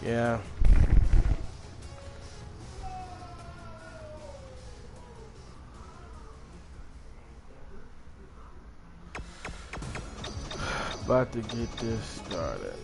Yeah. About to get this started.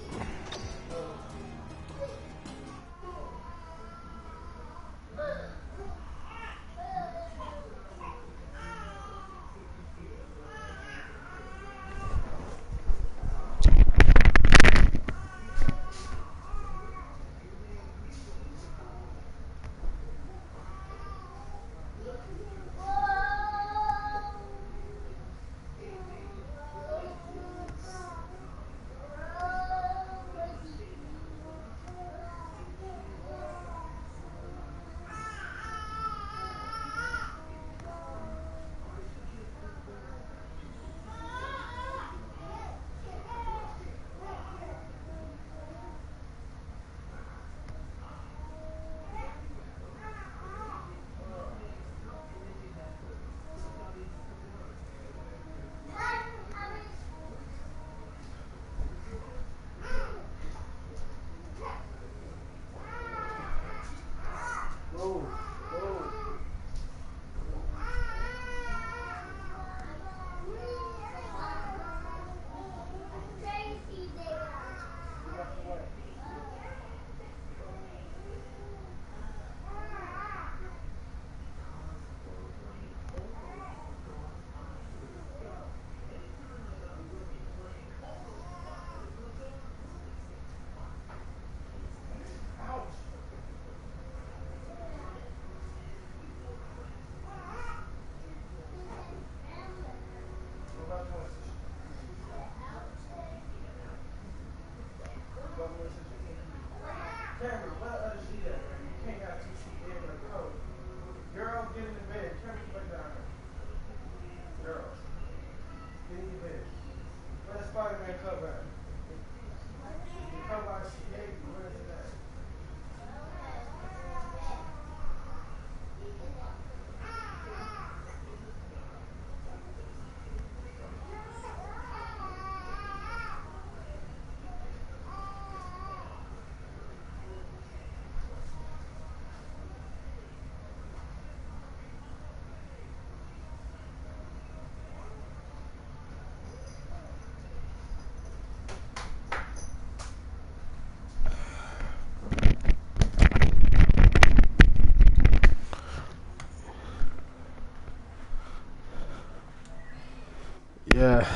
Yeah.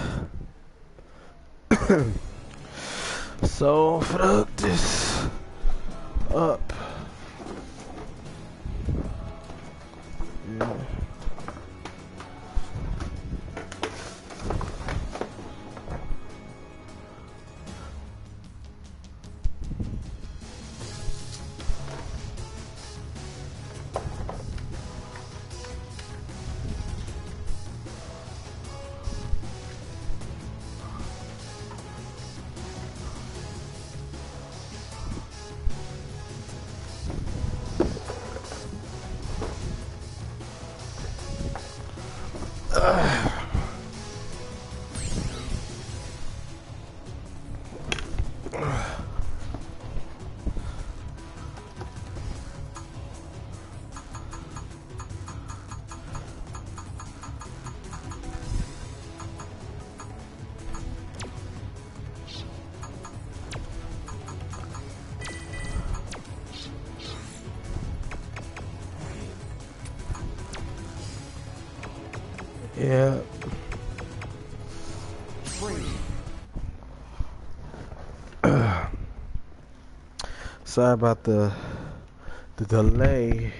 So fuck this up. Yeah. Yeah. Sorry about the delay.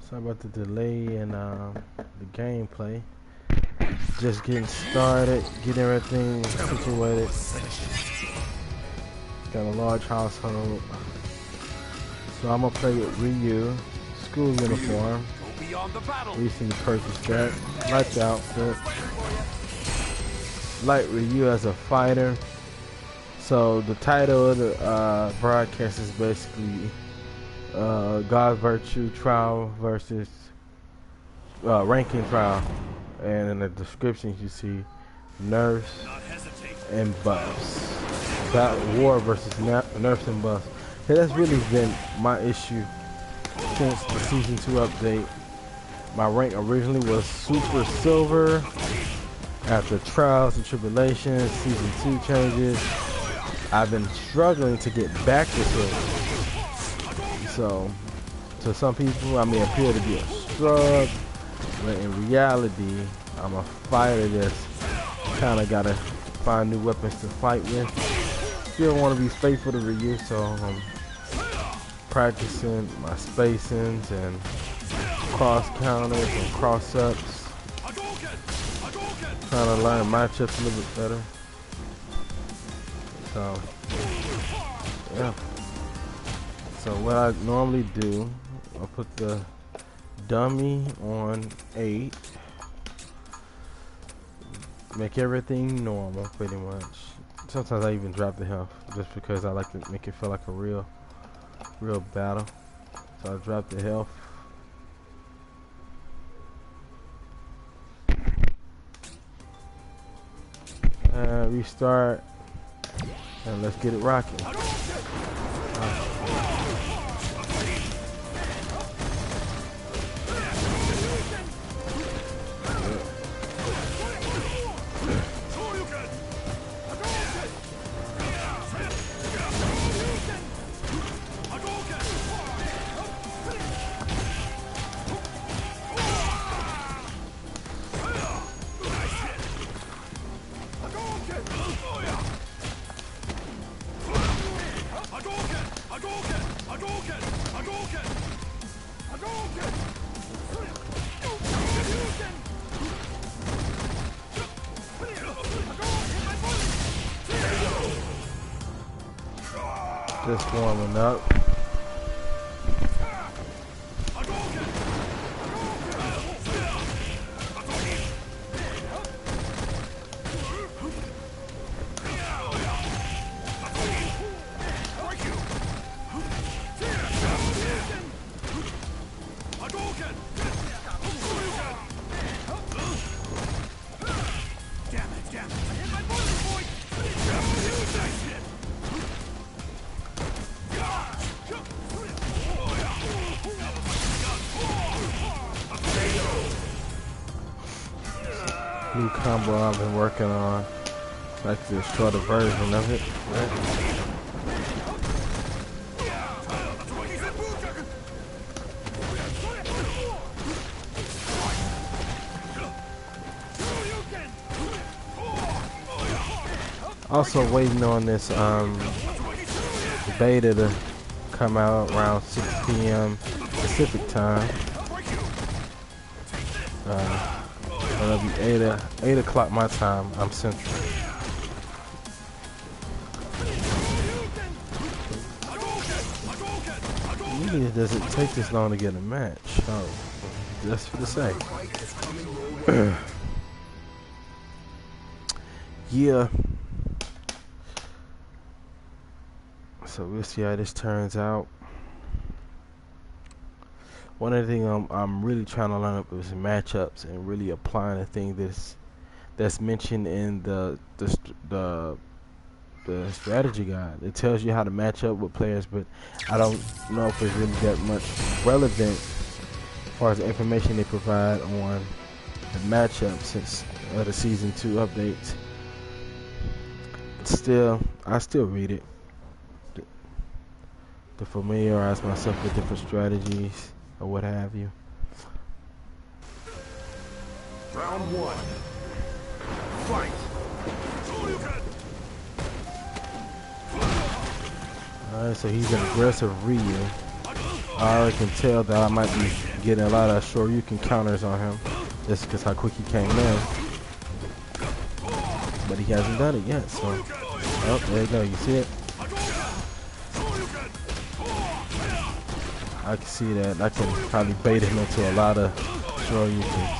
Sorry about the delay in the gameplay. Just getting started, getting everything situated. Got a large household, so I'm gonna play with Ryu, school uniform. Recently purchased that. Like the outfit. Like Ryu as a fighter. So the title of the broadcast is basically GodzVirtue trial versus ranking trial, and in the description you see nerfs and buffs. war versus nerfs and buffs. Yeah, that's really been my issue since the season 2 update. My rank originally was super silver. After trials and tribulations, season 2 changes, I've been struggling to get back to silver. So, to some people, I may appear to be a scrub, but in reality, I'm a fighter that's kind of got to find new weapons to fight with. Still want to be faithful to Ryu, so I'm practicing my spacings and cross counters and cross ups. Trying to learn matchups a little bit better. So, yeah. So what I normally do, I'll put the dummy on 8. Make everything normal, pretty much. Sometimes I even drop the health, just because I like to make it feel like a real battle. So I drop the health. Restart, and let's get it rocking. Just warming up. New combo I've been working on. Like the shorter version of it. Right? Also waiting on this beta to come out around 6 p.m. Pacific time. It'll be 8 o'clock my time. I'm central. Really, does it take this long to get a match? Oh, just for the sake. Yeah. So we'll see how this turns out. One of the things I'm really trying to learn up is matchups and really applying the thing that's mentioned in the strategy guide. It tells you how to match up with players, but I don't know if it's really that much relevant as far as the information they provide on the matchup since the season 2 updates. But still, I still read it to familiarize myself with different strategies or what have you. Round 1. Fight. Alright, so he's an aggressive Ryu. I already can tell that I might be getting a lot of Shoryuken counters on him just because how quick he came in. But he hasn't done it yet, so. Oh, there you go, you see it? I can see that. I can probably bait him into a lot of Shoryukens.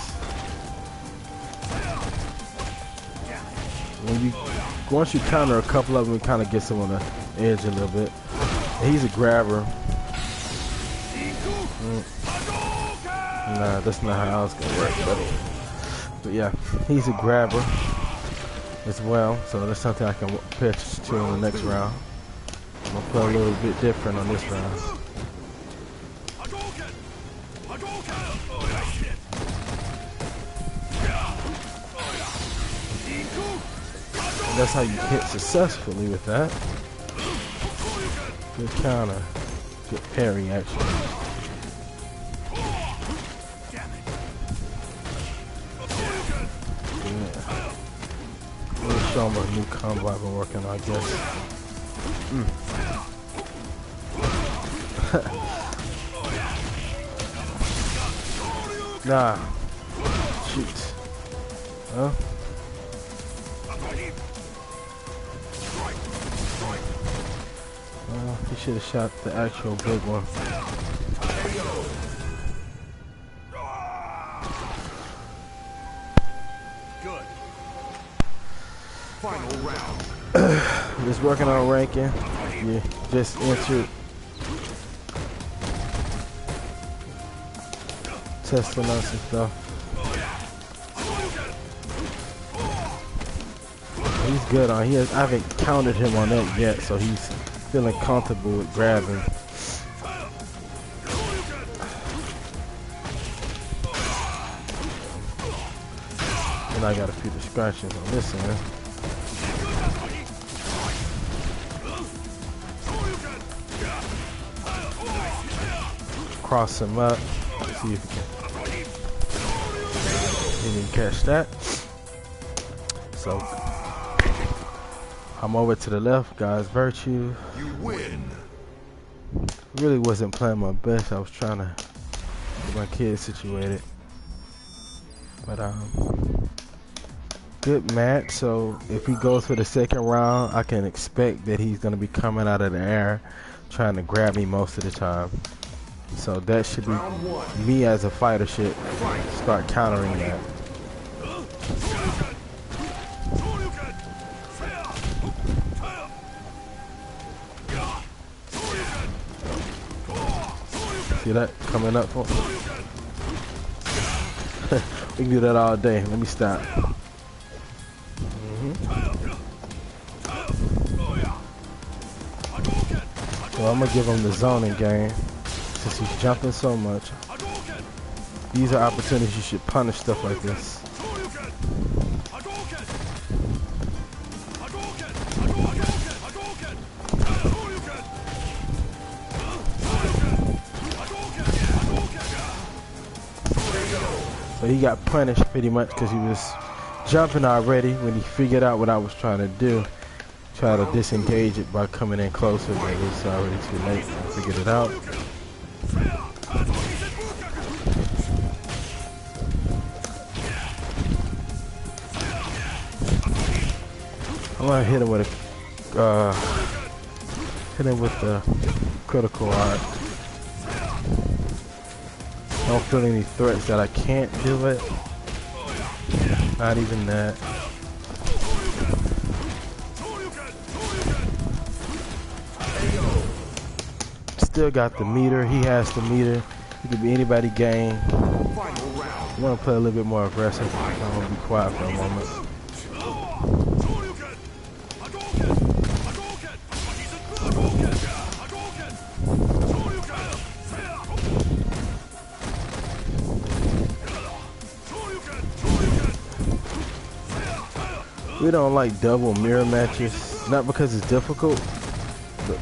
Once you counter a couple of them, it kind of gets him on the edge a little bit. And he's a grabber. Nah, that's not how I was gonna work, but yeah, he's a grabber. as well, so that's something I can pay attention to in the next round. I'm gonna play a little bit different on this round. And that's how you hit successfully with that. Good counter. Good parry, actually. Yeah. Let me show them a new combo I've been working on, I guess. Nah. Shoot. Huh? He should have shot the actual big one. Good. Final round. Just working on ranking. Yeah, just entered. Testing on some stuff. He's good on. I haven't counted him on that yet, so he's feeling comfortable with grabbing. And I got a few distractions on this end. Cross him up. See if he can catch that. So I'm over to the left, GodzVirtue. You win. Really wasn't playing my best. I was trying to get my kids situated. But good match. So if he goes for the second round, I can expect that he's gonna be coming out of the air trying to grab me most of the time. So that should be me as a fighter should start countering that. See that coming up for me? We can do that all day. Let me stop. So I'm gonna give him the zoning game since he's jumping so much. These are opportunities you should punish stuff like this. So he got punished pretty much because he was jumping already when he figured out what I was trying to do. Try to disengage it by coming in closer, but it's already too late. I figured it out. I'm gonna hit him with the critical art. I don't feel any threats that I can't do it. Not even that. Still got the meter. He has the meter. It could be anybody game. I want to play a little bit more aggressive. I'm gonna be quiet for a moment. We don't like double mirror matches, not because it's difficult, but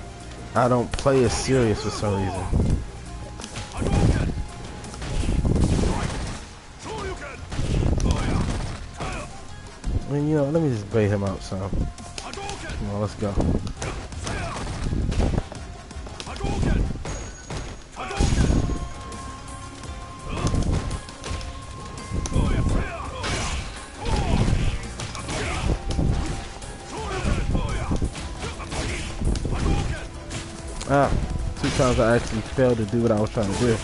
I don't play as serious for some reason. I mean, you know, let me just bait him out some. Come on, let's go. Ah, 2 times I actually failed to do what I was trying to do.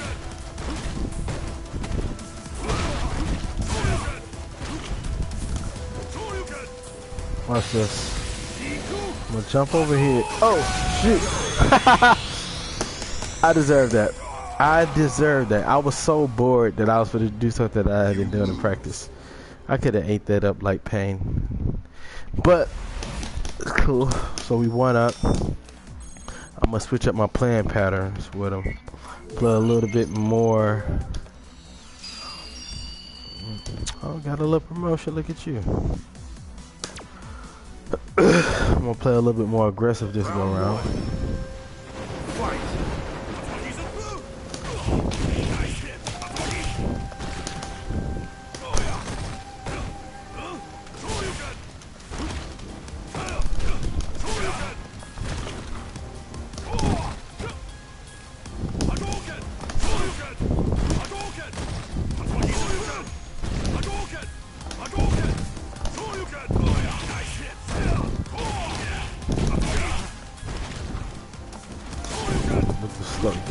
Watch this. I'm gonna jump over here. Oh, shoot. I deserve that. I deserve that. I was so bored that I was going to do something that I had been doing in practice. I could have ate that up like pain. But it's cool. So we won up. I'm gonna switch up my playing patterns with him. Play a little bit more. Oh, got a little promotion. Look at you. I'm gonna play a little bit more aggressive this go around.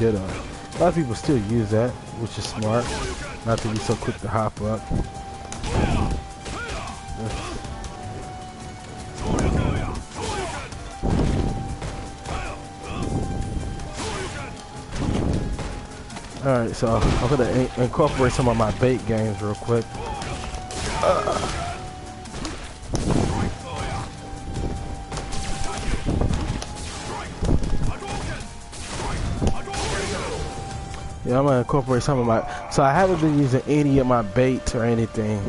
Get up. A lot of people still use that, which is smart. Not to be so quick to hop up. Alright, so I'm gonna incorporate some of my bait games real quick. Yeah, I'm gonna incorporate some of my. So I haven't been using any of my baits or anything.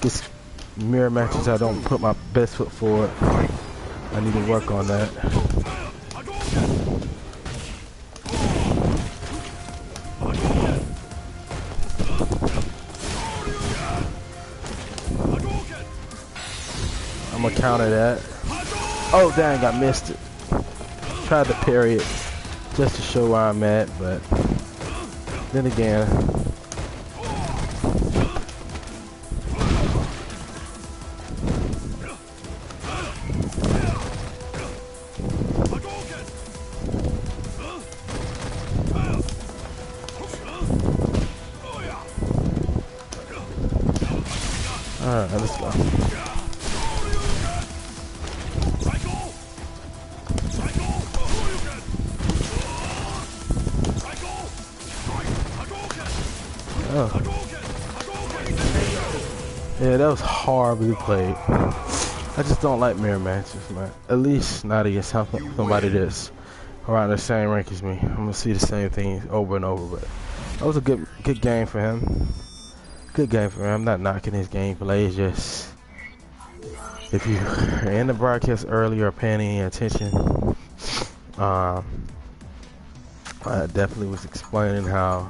Just mirror matches. I don't put my best foot forward. I need to work on that. I'm gonna counter that. Oh dang, I missed it. Tried to parry it just to show where I'm at, but. Then again, alright, let's go. Oh. Yeah, that was horribly played. I just don't like mirror matches, man. At least not against somebody that's around the same rank as me. I'm gonna see the same thing over and over, but that was a good game for him. Good game for him. I'm not knocking his gameplay. It's just if you are in the broadcast earlier or paying any attention, I definitely was explaining how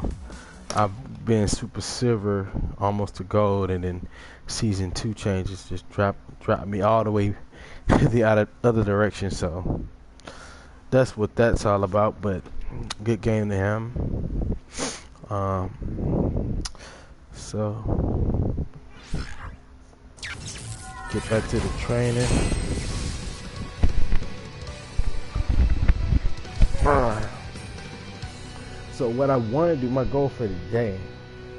I've been super silver almost to gold, and then season 2 changes just dropped me all the way the other direction. So that's what that's all about. But good game to him. So get back to the training. So what I want to do, my goal for the day,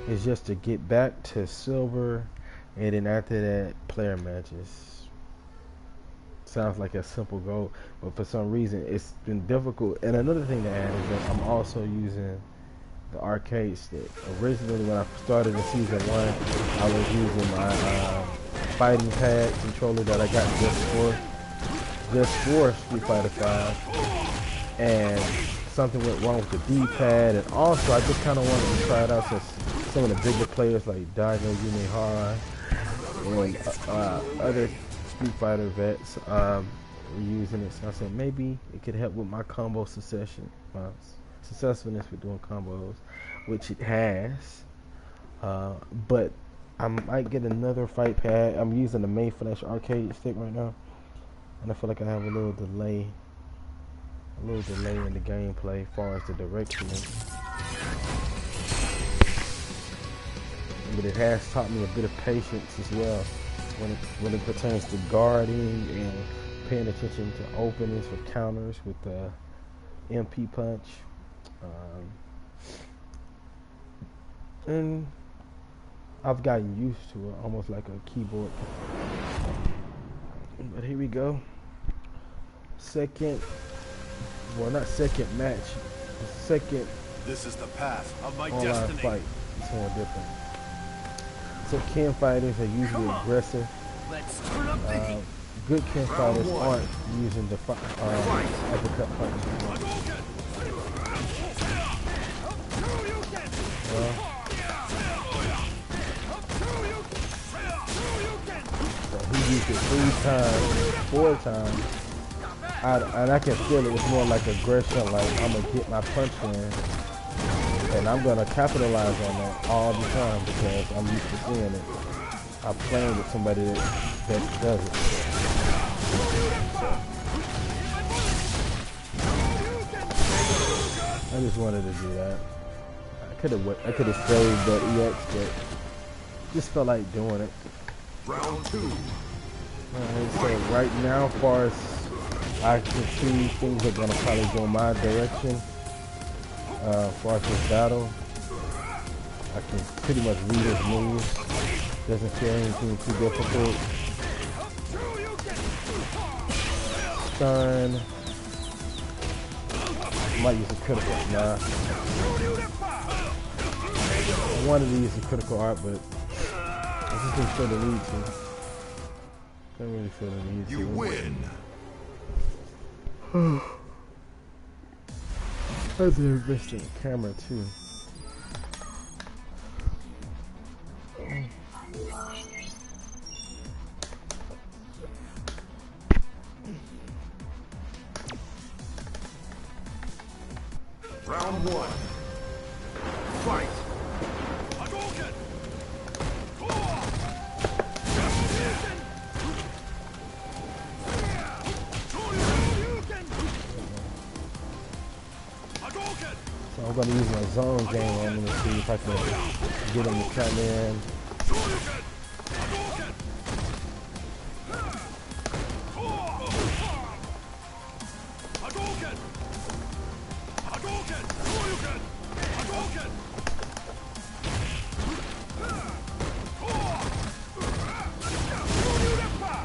is just to get back to silver, and then after that, player matches. Sounds like a simple goal, but for some reason, it's been difficult. And another thing to add is that I'm also using the arcade stick. Originally, when I started in season 1, I was using my fighting pad controller that I got just for Street Fighter 5, and something went wrong with the D-pad, and also I just kind of wanted to try it out since some of the bigger players like Daigo Yumehara and other Street Fighter vets were using it. So I said maybe it could help with my combo successfulness with doing combos, which it has. But I might get another fight pad. I'm using the main flash arcade stick right now, and I feel like I have a little delay in the gameplay as far as the direction. But it has taught me a bit of patience as well when it pertains to guarding and paying attention to openings for counters with the MP punch. And I've gotten used to it, almost like a keyboard. But here we go. Not second match. Second. This is the path of my online destiny. fight. It's more different. So Ken fighters are usually aggressive Let's turn up the heat. Good kin fighters aren't using the uppercut punch. So he used it 3 times, 4 times. And I can feel it. It's more like aggression, like I'm going to get my punch in. And I'm going to capitalize on that all the time because I'm used to seeing it. I'm playing with somebody that does it. I just wanted to do that. I could have saved that EX, but just felt like doing it. Round 2. Alright, so right now, as far as I can see, things are gonna probably go my direction. As far as this battle, I can pretty much read his moves. Doesn't feel anything too difficult. Stun. Might use a critical. Nah. I wanted to use a critical art, but I just didn't feel the need to. Don't really feel the need to. You win. I've been missing the camera too. Round 1. Fight. So I'm going to use my zone game on him to see if I can get him to come in.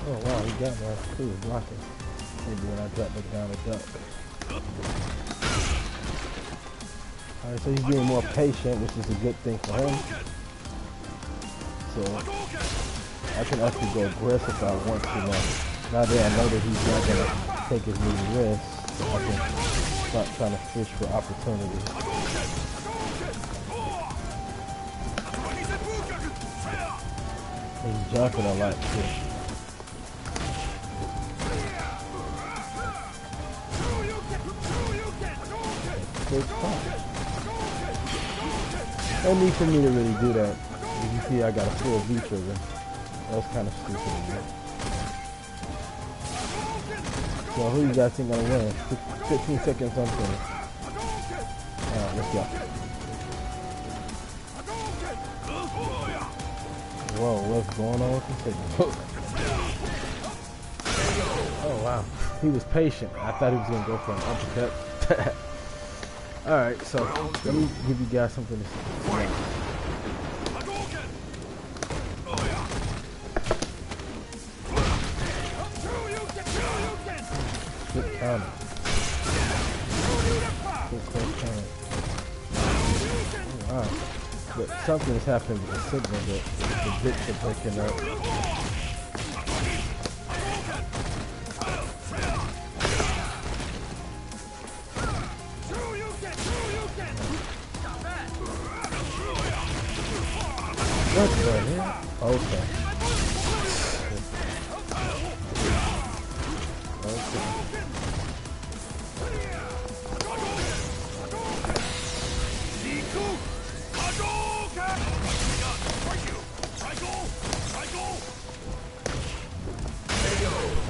Oh wow, he got me. He was blocking. Maybe when I drop back down to duck. Alright, so he's being more patient, which is a good thing for him. So I can actually go aggressive if I want to now. Now that I know that he's not gonna take as many risks, so I can start trying to fish for opportunities. He's jumping a lot too. No need for me to really do that. As you see, I got a full V trigger. That was kind of stupid. So who you guys think gonna win? 15 seconds on 20. Alright, let's go. Whoa, what's going on with the signal? Oh wow, he was patient. I thought he was gonna go for an uppercut. Alright, so let me give you guys something to see. Good counter. Good counter. Oh, wow. But something's happened with the signal that the bits are breaking up. What the hell? Okay.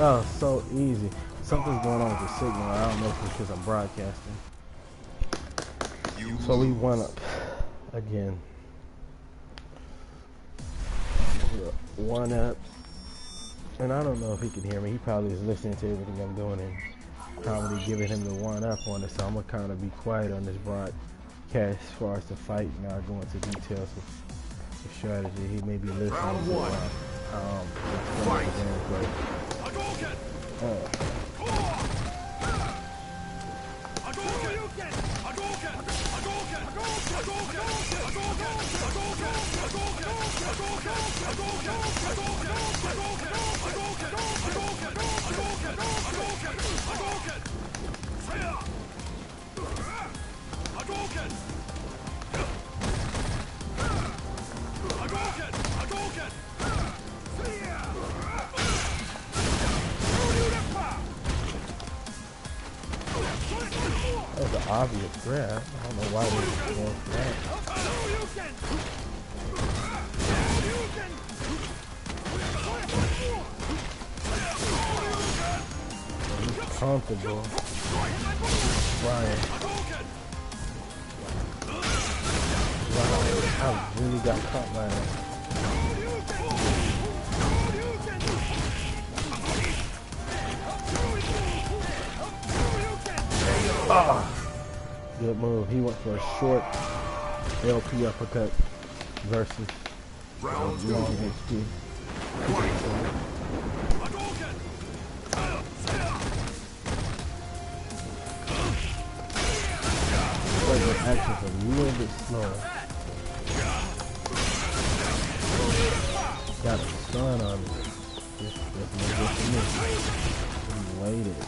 Oh, so easy. Something's going on with the signal. I don't know if it's because I'm broadcasting. So we won up again. 1 up. And I don't know if he can hear me. He probably is listening to everything I'm doing and probably giving him the 1 up on it. So I'm going to kind of be quiet on this broadcast as far as the fight, not go into details of the strategy. He may be listening Round to 1. That was an obvious grab. I don't know why they were going for that. He's comfortable. Ryan. Wow, I really got caught by that. Ah, good move. He went for a short LP uppercut versus Round two. losing HP. But the action's a little bit slower. Got a stun on me. This no good for me. He waited.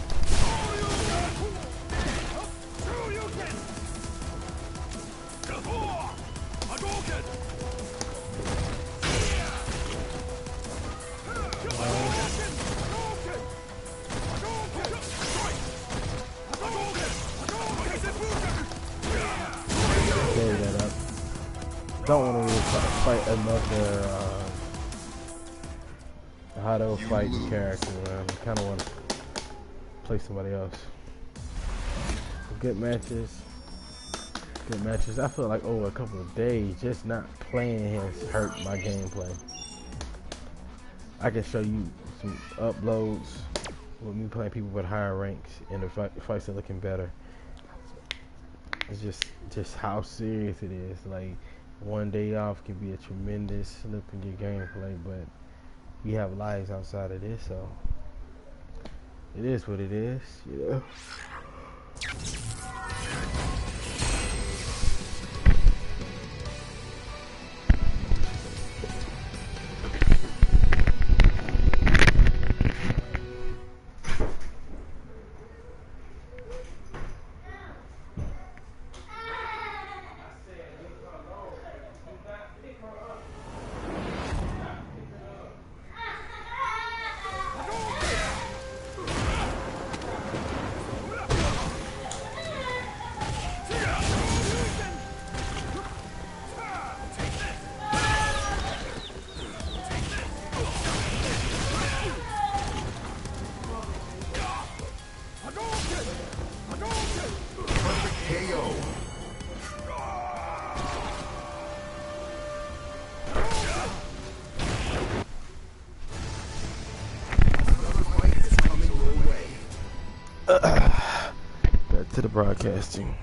Don't want to really try to fight another Hado fight character. I kind of want to play somebody else. Good matches. Good matches. I feel like over a couple of days, just not playing has hurt my gameplay. I can show you some uploads with me playing people with higher ranks, and the fights are looking better. It's just how serious it is. Like, one day off can be a tremendous slip in your gameplay, but we have lives outside of this, so it is what it is, you know. Back to the broadcasting.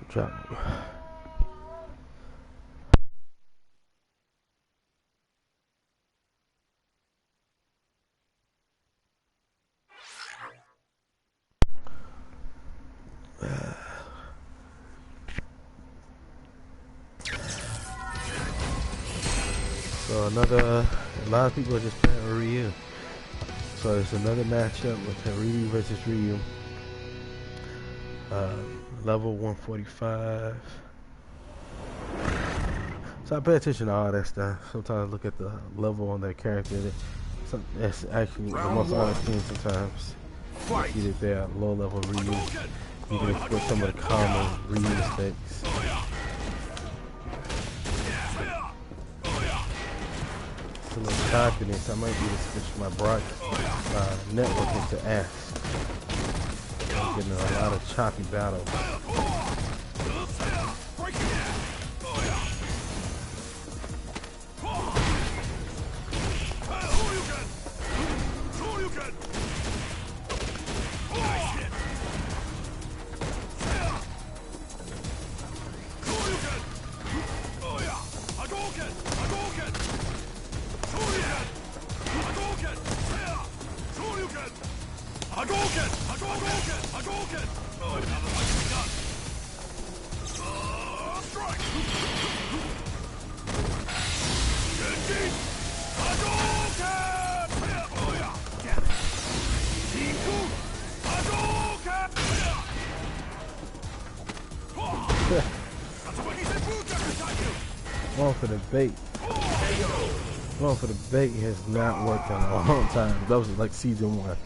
Drop. So a lot of people are just playing Ryu. So it's another matchup with Ryu versus Ryu. Level 145. So I pay attention to all that stuff. Sometimes I look at the level on that character. That's actually the most honest thing sometimes. You see that they're low level Ryu. You can expect some of the common Ryu mistakes. A little confidence, I might need to switch my networking to ask. I'm getting a lot of choppy battles. for the bait. Going for the bait has not worked in a long time. That was like season 1.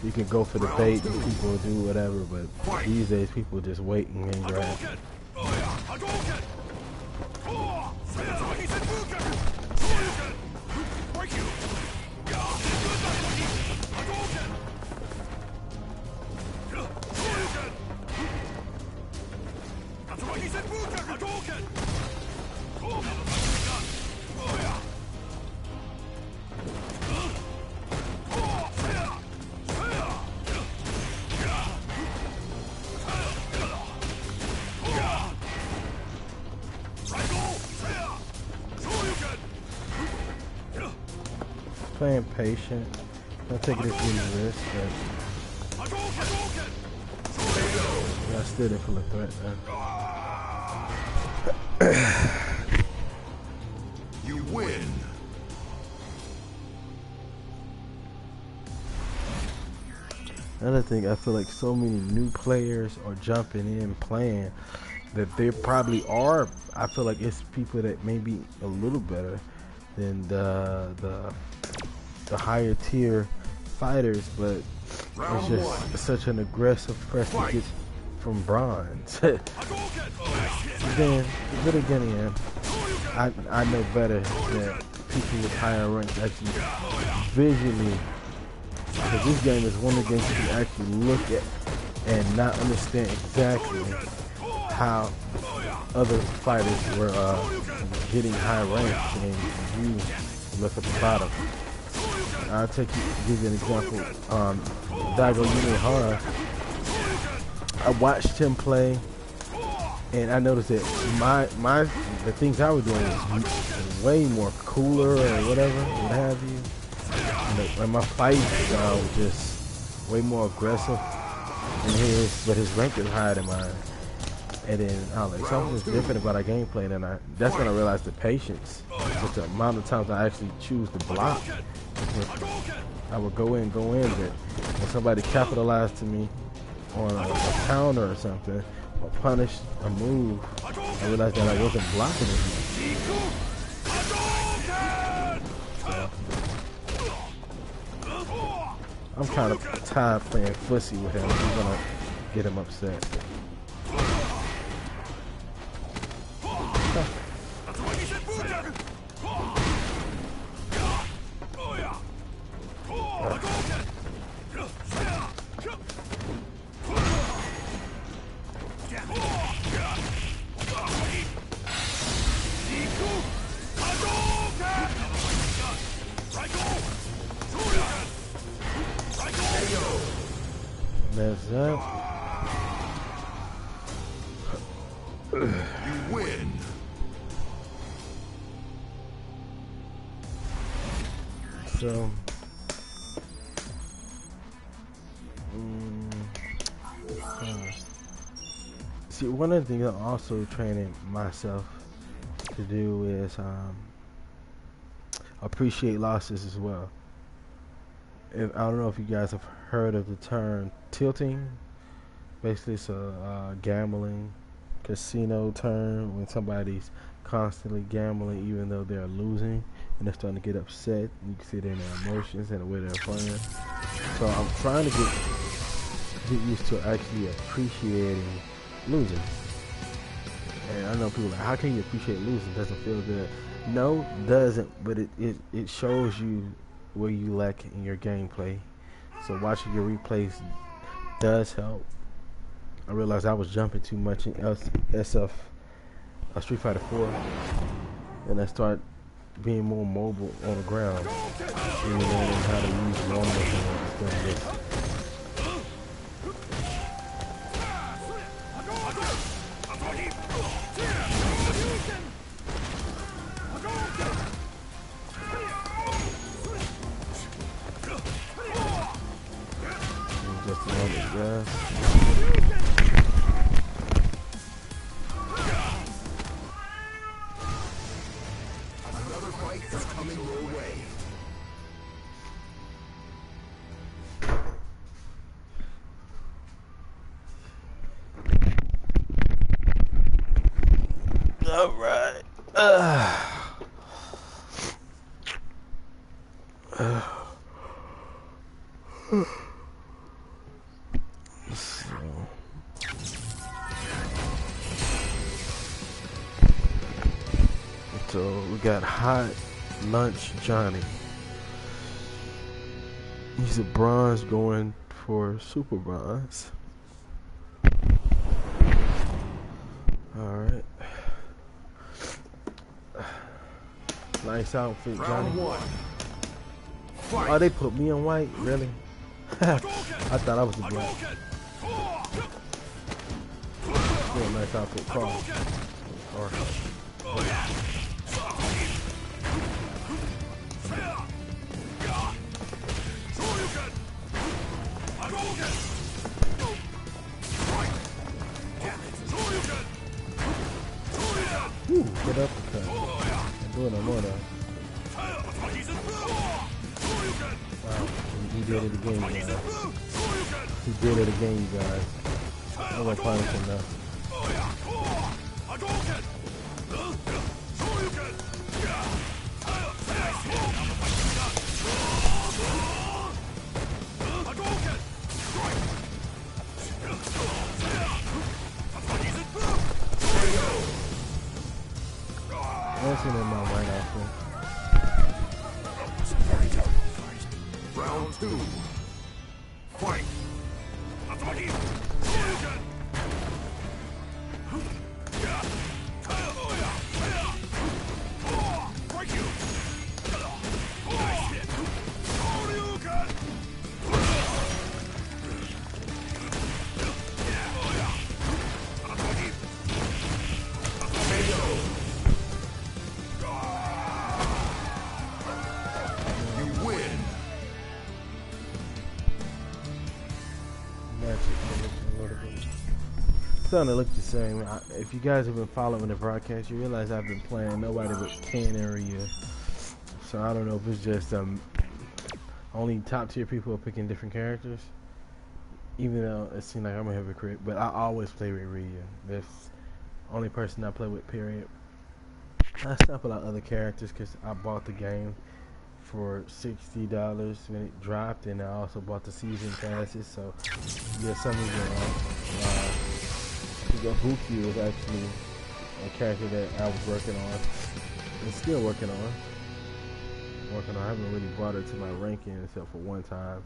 You can go for the bait and people will do whatever, but these days people just wait and then grab. Playing patient. Not taking this many risks, but I still didn't feel a threat, man. You win. Another thing, I feel like so many new players are jumping in playing that they probably are. I feel like it's people that may be a little better than the higher tier fighters, but it's just such an aggressive press to get from bronze. Then again, I know better that people with higher ranks actually visually, because this game is one of the games you can actually look at and not understand exactly how other fighters were getting high ranks, and you look at the bottom. I'll give you an example. Daigo Yumehara, I watched him play, and I noticed that the things I was doing was way more cooler or whatever, what have you. And my fight style was just way more aggressive than his, but his rank is higher than mine. And then I was like, something's different about our gameplay, and that's when I realized the patience, just the amount of times I actually choose to block. I would go in, but when somebody capitalized to me on a counter or something, or punished a move, I realized that I wasn't blocking as much. So, I'm kind of tired playing fussy with him. I'm gonna get him upset. That's up. You win. So, see, one of the things I'm also training myself to do is appreciate losses as well. I don't know if you guys have heard of the term tilting. Basically, it's a gambling casino term when somebody's constantly gambling even though they're losing, and they're starting to get upset. You can see it in their emotions and the way they're playing. So I'm trying to get used to actually appreciating losing. And I know people are like, how can you appreciate losing? Doesn't feel good. No, doesn't, but it shows you where you lack in your gameplay. So watching your replays does help. I realized I was jumping too much in SF Street Fighter 4, and I started being more mobile on the ground, and learning how to use normal instead of this. Just a moment, guys. Another fight is coming your way. All right. So we got Hot Lunch Johnny. He's a bronze going for super bronze. Alright. Nice outfit, Johnny. Oh, they put me in white? Really? I thought I was a black. Still a nice outfit, Carl. Or Ooh, good uppercut. I'm doing no more though. Wow, he did it again, guys. He did it again, you guys. I'm gonna punish him now. That's in my right outfit. Round 2. Fight. Starting to look the same. If you guys have been following the broadcast, you realize I've been playing nobody but Ken area. So I don't know if it's just only top tier people are picking different characters. Even though it seems like I'm a hypocrite, but I always play with Ryu. That's the only person I play with, period. I stopped a lot of other characters because I bought the game for $60 when it dropped, and I also bought the season passes. So yeah, some of them. Buki was actually a character that I was working on and still working on. I haven't really brought her to my ranking except for one time,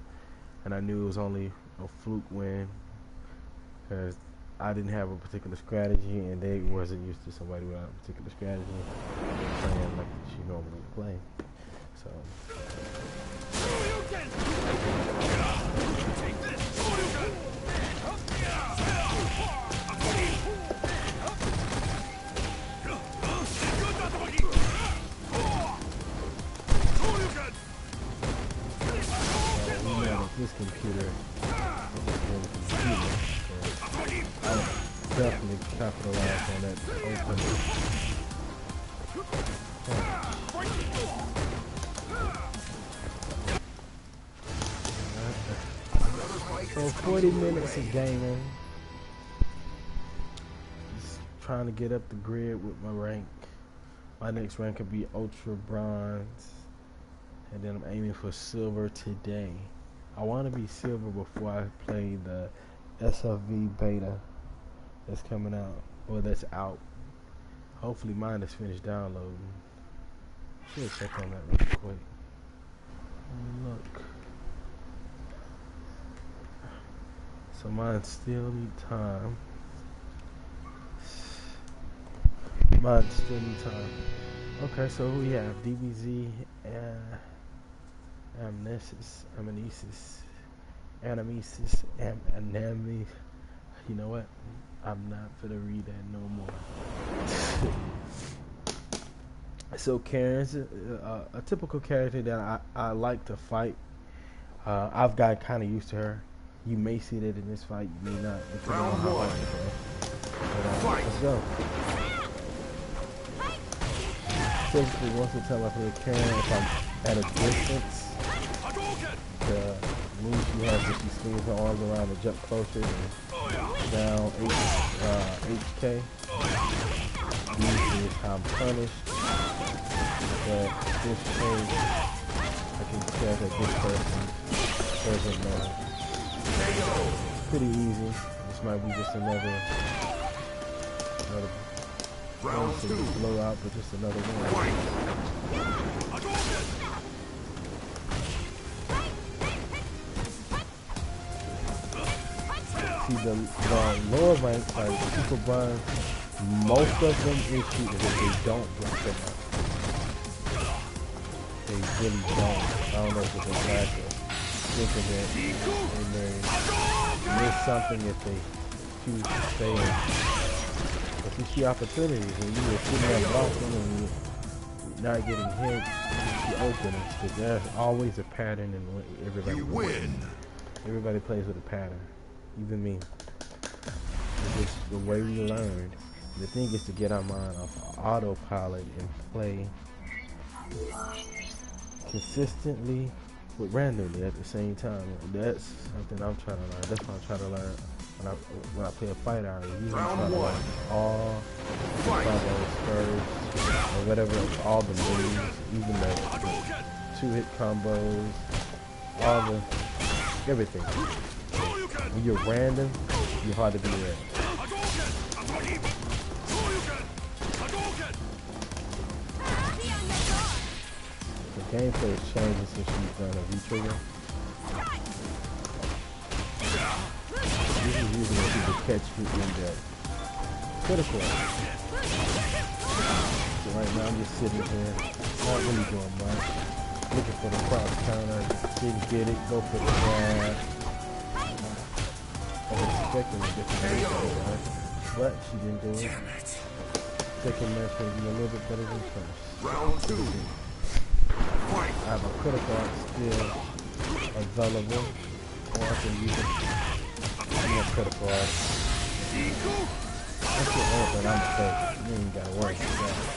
and I knew it was only a fluke win because I didn't have a particular strategy and they wasn't used to somebody without a particular strategy playing like she normally would play. So this computer I'll definitely capitalize on that open. So 40 minutes of gaming. Just trying to get up the grid with my rank. My next rank could be Ultra Bronze. And then I'm aiming for Silver today. I want to be Silver before I play the SFV beta that's coming out, or that's out. Hopefully mine is finished downloading. Should check on that real quick. Look. So mine still need time. Okay, so we have DBZ and Animesis, you know what? I'm not gonna read that no more. So Karen's a typical character that I like to fight. I've got kind of used to her. You may see that in this fight, you may not. Depending on how hard let's go. Typically, once a time I play Karen, if I'm at a distance, the move she has is she swings her arms around and jump closer and down HK. Usually is how I'm punished. But this case, I can as a good person. Pretty easy. This might be just another Round two. blowout, but just another one. See, the lower ranks, like Super Buns, most of them issue is that they don't block them up. They really don't. I don't know if it's a lack of thinking that they may miss something if they choose to stay in. If you see opportunities and you were sitting there blocking and you're not getting hit, you open it. But there's always a pattern in what everybody plays. Everybody plays with a pattern. Even me. It's just the way we learned. The thing is to get our mind off autopilot and play consistently but randomly at the same time. That's something I'm trying to learn. That's what I'm trying to learn when I play a fight. I usually try to learn all combos first, or whatever, all the moves, even the 2-hit combos, all the everything. When you're random, you're hard to be random. The gameplay is changing since you've done a V-trigger. This is usually when people catch you in that critical. So right now I'm just sitting here, not really doing much. Looking for the cross counter, didn't get it, go for the grab. I was expecting a different answer, right? But she didn't do it. Second match will be a little bit better than first. Round two. I have a critical art still available, or I can use it. More critical art. That's the only thing I'm saying. You ain't gotta worry about that.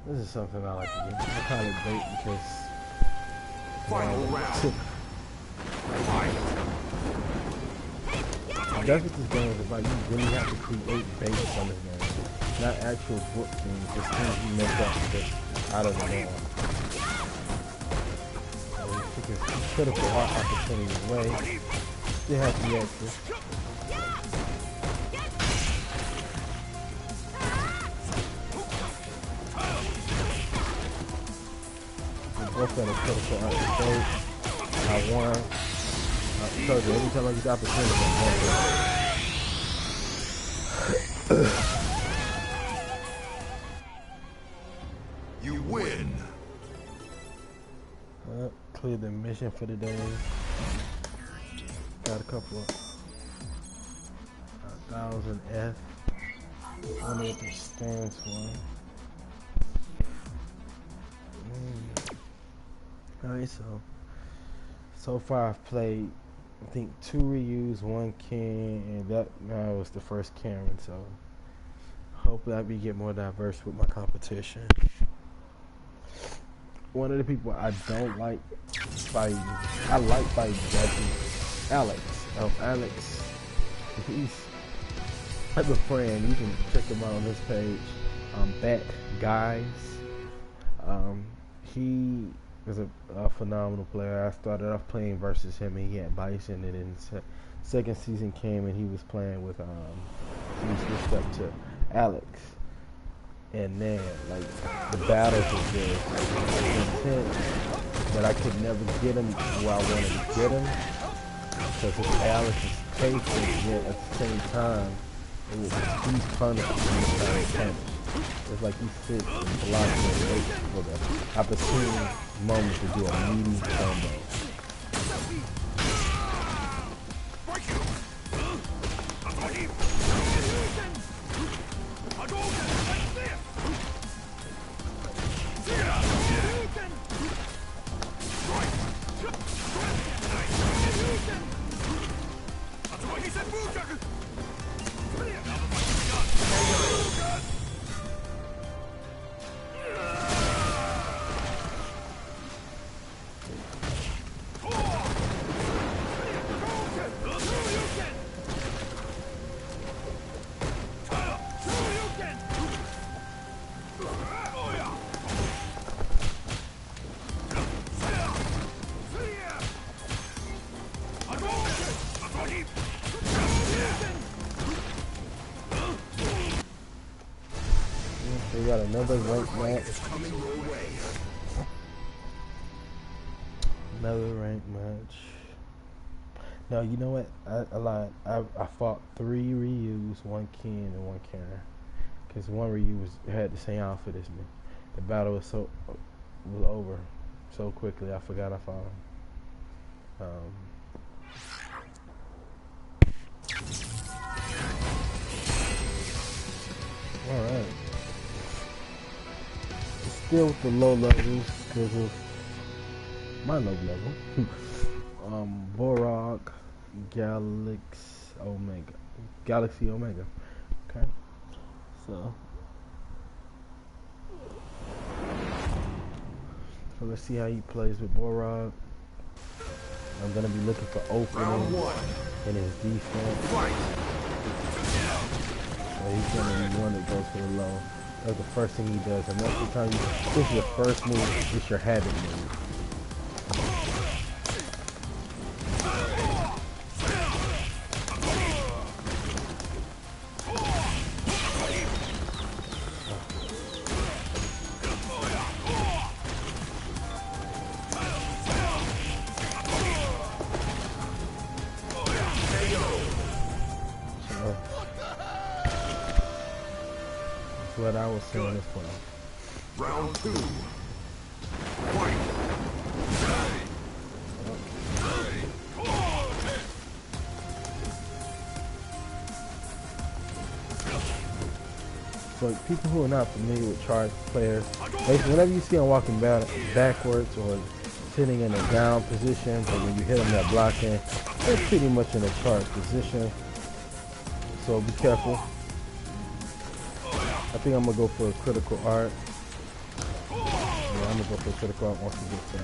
This is something I like to do. I call it bait because Final round. that's what this game is about. You really have to create baits on this game. Not actual book things, just things you make up just out of the norm. So we took this critical art opportunity away. Still have the extra. Both got a critical art stage. I won. I told you, every time I get the opportunity, I'm going You win. cleared the mission for the day. Got a couple of 1,000 F. I wonder what this stands for. Alright, so far I've played, I think 2 Ryus, 1 Ken, and that now was the first Karen, so hopefully I get more diverse with my competition. One of the people I don't like fighting, I like fighting actually, Alex. Alex, he's type of friend. You can check him out on this page. Bat Guys. He is a phenomenal player. I started off playing versus him, and he had Bison, and then second season came, and he was playing with he switched up to Alex. And then, like, the battles were just intense, but I could never get him where I wanted to get him, because his Alex is patient, yet at the same time, it was he's punished and he's trying to punish. It's like he sits and blocks and waits for the opportune moment to do a meaty combo. got another ranked match. Another ranked match. No, you know what? I lied. I fought 3 Ryus, 1 Ken, and 1 Karen. Because 1 Ryu had the same outfit as me. The battle was over so quickly. I forgot I fought him. All right. Still with the low levels because of my low level. Borog, Galaxy Omega. Okay. So let's see how he plays with Borog. I'm gonna be looking for opening in his defense. So he's gonna be one that goes for the low. That's the first thing he does. And most of the time, this is your first move. It's your habit move. What I was saying this one. Round 2. Fight. So people who are not familiar with charge players, basically whenever you see them walking backwards or sitting in a down position, but when you hit them that blocking, they're pretty much in a charge position. So be careful. I think I'm gonna go for a critical art. Yeah, I'm gonna go for a critical art once we get that.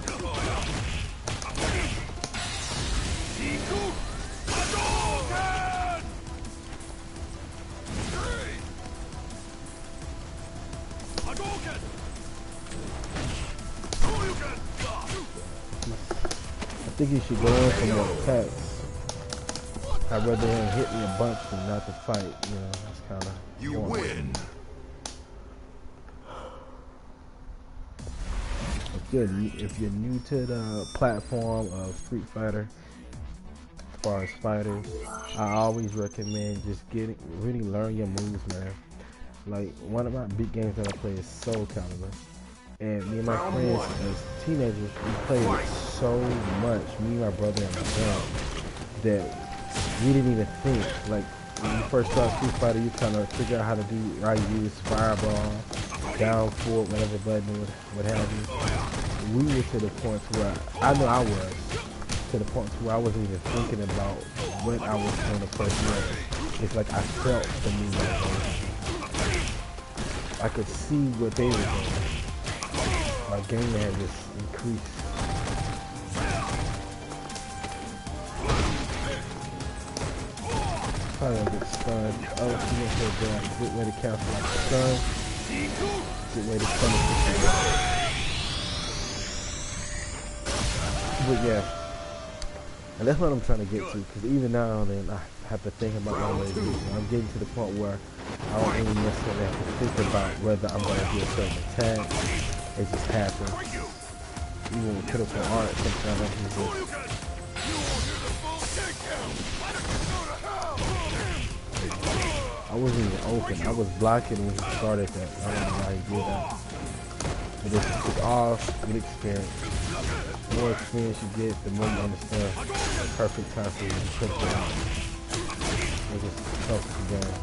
I think he should go in for more attacks. I'd rather him hit me a bunch than not to fight. You know, that's kind of. You win. If you're new to the platform of Street Fighter, as far as fighters, I always recommend just really learn your moves, man. Like one of my big games that I play is Soul Calibur, and me and my friends as teenagers we played it so much. Me, my brother, and my dad that we didn't even think. Like when you first start Street Fighter, you kind of figure out how to do right use fireball, down forward, whatever button, what have you. We were to the point where I know I was to the point where I wasn't even thinking about what I was going to first learn. It's like I felt the movement. I could see what they were doing. My game had just increased. Probably gonna get stunned. Oh, she went for a down. Get ready to cancel like stun. Get ready to punish the But yeah, and that's what I'm trying to get to, because even now and then I have to think about my way of using it. I'm getting to the point where I don't even necessarily have to think about whether I'm going to do a certain attack. It just happens. Even with critical art, sometimes I can just... I wasn't even open. I was blocking when he started that. I don't know why he did that. But it's all good experience. The more experience you get, the more you understand the perfect time for you to put it out. It just helps you down.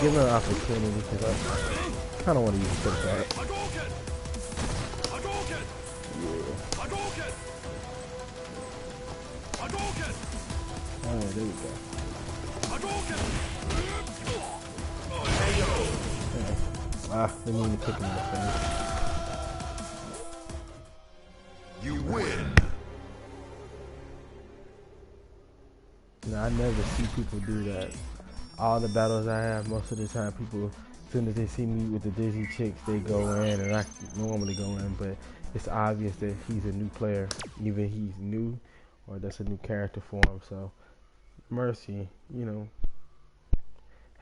Give me an opportunity because I kind of want to use the put out. Yeah. Oh, there we go. Didn't even kick him in the face. You win. I never see people do that. All the battles I have, most of the time, people, as soon as they see me with the Disney chicks, they go in, and I normally go in, but it's obvious that he's a new player. Either he's new or that's a new character for him. So mercy, you know,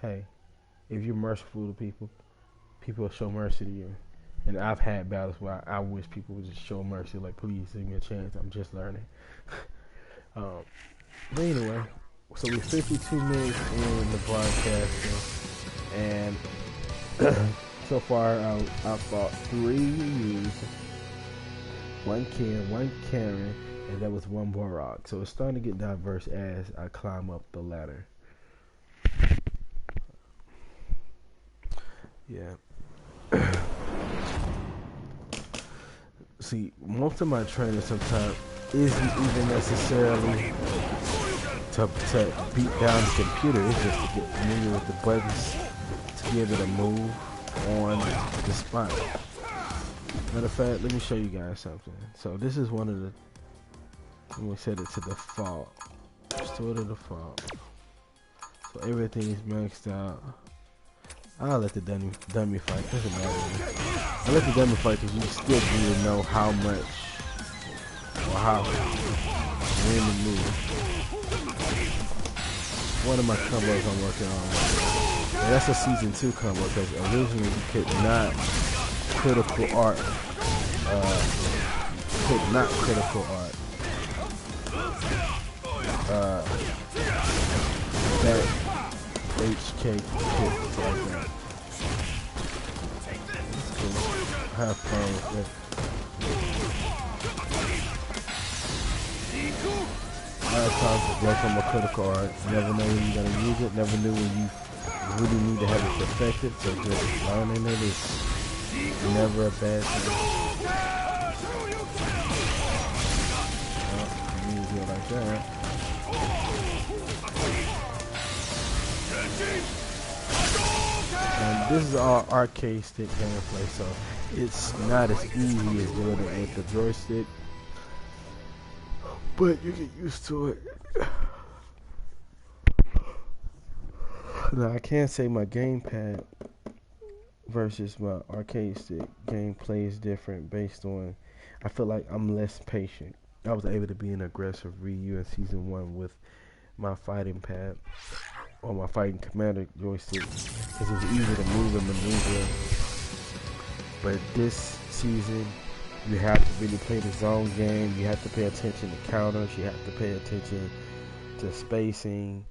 hey, if you're merciful to people, people will show mercy to you. And I've had battles where I wish people would just show mercy, like, please give me a chance. I'm just learning. But anyway, so we're 52 minutes in the broadcasting, and so far I fought 3 Ryus, 1 Ken, 1 Karen, and that was 1 Borok. So it's starting to get diverse as I climb up the ladder. Yeah. See, most of my training sometimes isn't even necessarily to beat down the computer. It's just to get familiar with the buttons to be able to move on the spot. Matter of fact, let me show you guys something. So this is one of the, let me set it to default. Restore to default. So everything is maxed out. I'll let the dummy fight. Doesn't matter. I let the dummy fight because you still need to know how much or how when to move. One of my combos I'm working on. And that's a season 2 combo because originally you could not critical art. That HK kit like that. That's cool. Have fun with it. A lot of times it's like from a critical art. You never know when you're gonna use it, never knew when you really need to have it perfected, so just learning it is never a bad thing. You need to do it like that. And this is all arcade stick gameplay, so it's not as easy as doing it with the joystick, but you get used to it. Now I can't say my gamepad versus my arcade stick gameplay is different based on, I feel like I'm less patient. I was able to be an aggressive Ryu in season 1 with my fighting pad or my fighting commander joystick because it was easy to move and maneuver. But this season, you have to really play the zone game. You have to pay attention to counters. You have to pay attention to spacing.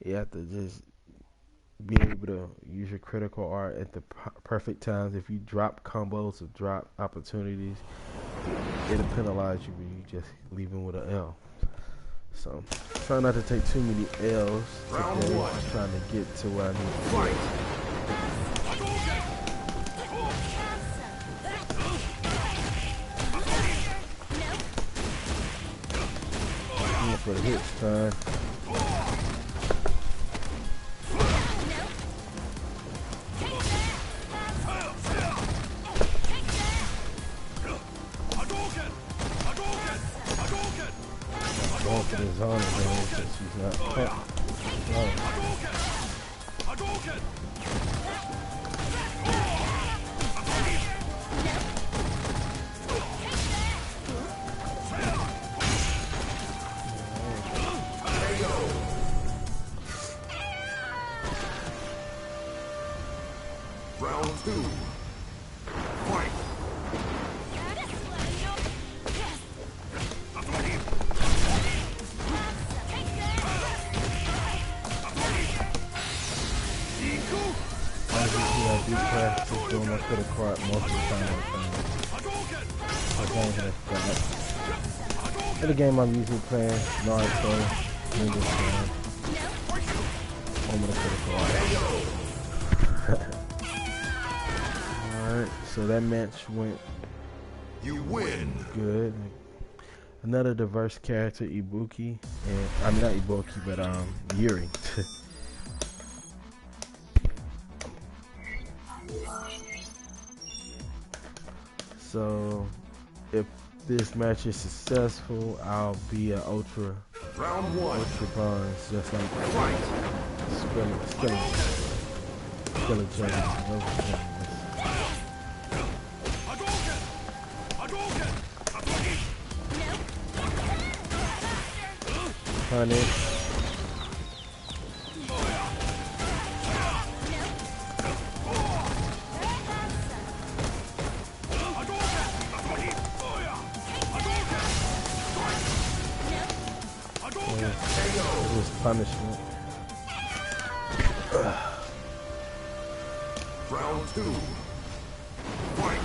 You have to just be able to use your critical art at the perfect times. If you drop combos or drop opportunities, it'll penalize you when you just leave them with an L. So, try not to take too many L's today. Trying to get to where I need to go. Going for the hits time. Going for the zone again since she's not cut. Round 2. Fight. I do practice doing my critical art most of the time. In the game I'm usually playing Naruto, Ninja Storm, home of the critical art. Alright, so that match went You win. good. Another diverse character, Ibuki, and I mean not Ibuki, but Yuri. So if this match is successful, I'll be an ultra Round 1. bonds, just like punish. It was punishment. Round 2. Fight.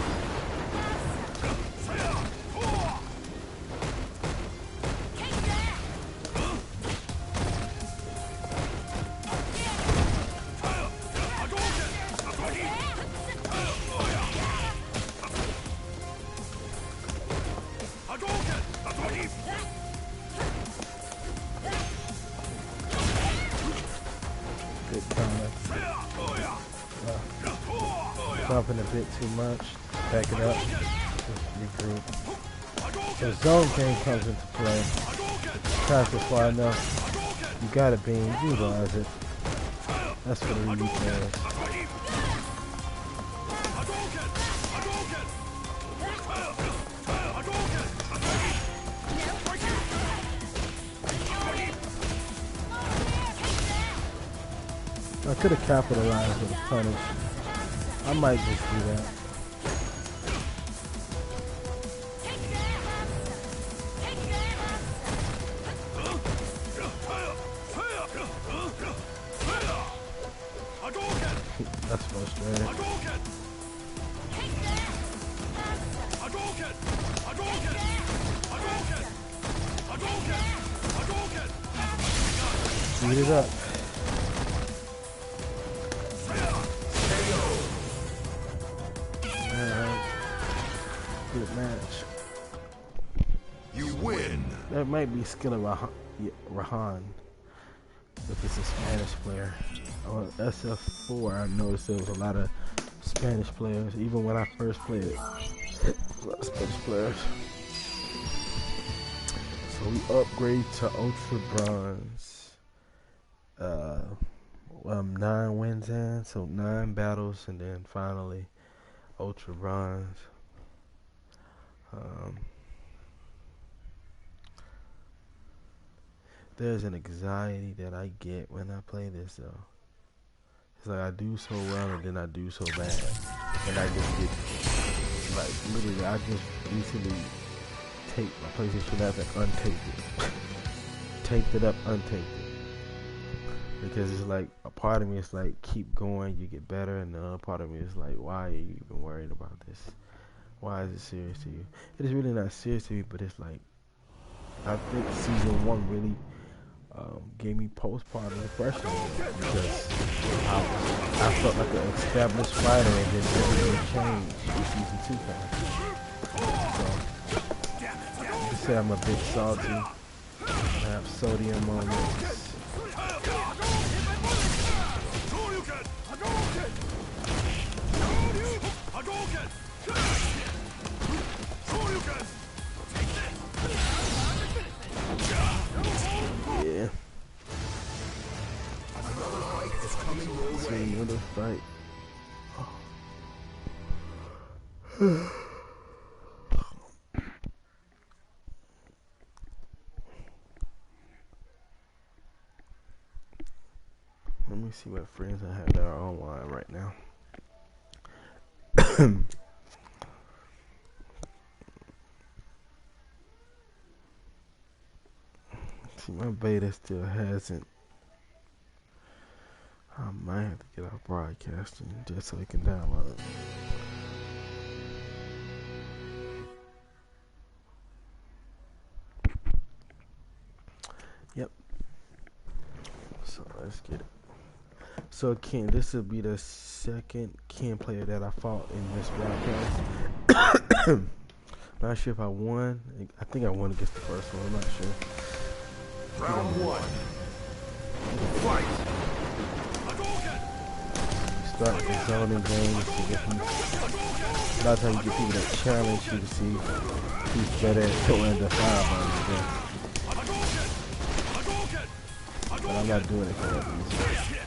Good counter. Jumping a bit too much. Back it up. Just regroup. So zone game comes into play. Passes far enough. You got it, Bean. Utilize it. That's for the review players. I could have capitalized with a punish. I might just do that. That's frustrating. Speed it up. Good match. You win. That might be skill of Rahan, if it's a Spanish player. On SF4, I noticed there was a lot of Spanish players, even when I first played it. A lot of Spanish players. So we upgrade to Ultra Bronze. 9 wins in, so 9 battles, and then finally Ultra Bronze. There's an anxiety that I get when I play this though. It's like I do so well and then I do so bad. And I just get, like, literally, I just recently taped my PlayStation up and untaped it. Taped it up, untaped it. Because it's like, a part of me is like, keep going, you get better. And the other part of me is like, why are you even worried about this? Why is it serious to you? It is really not serious to me, but it's like, I think season 1 really gave me postpartum depression because I felt like an established fighter and then everything changed with season 2 came. So, you say I'm a bit salty. I have sodium moments. Yeah. See another fight. Let me see what friends I have that are online right now. See, my beta still hasn't. I might have to get out broadcasting just so we can download it. Yep. So let's get it. So Ken, this will be the second Ken player that I fought in this broadcast. Not sure if I won. I think I won against the first one. I'm not sure. Round 1. Fight. Start with the zoning games to get people. A lot of times you get people that challenge you to see who's better at throwing the fireballs. But I'm not doing it for that reason.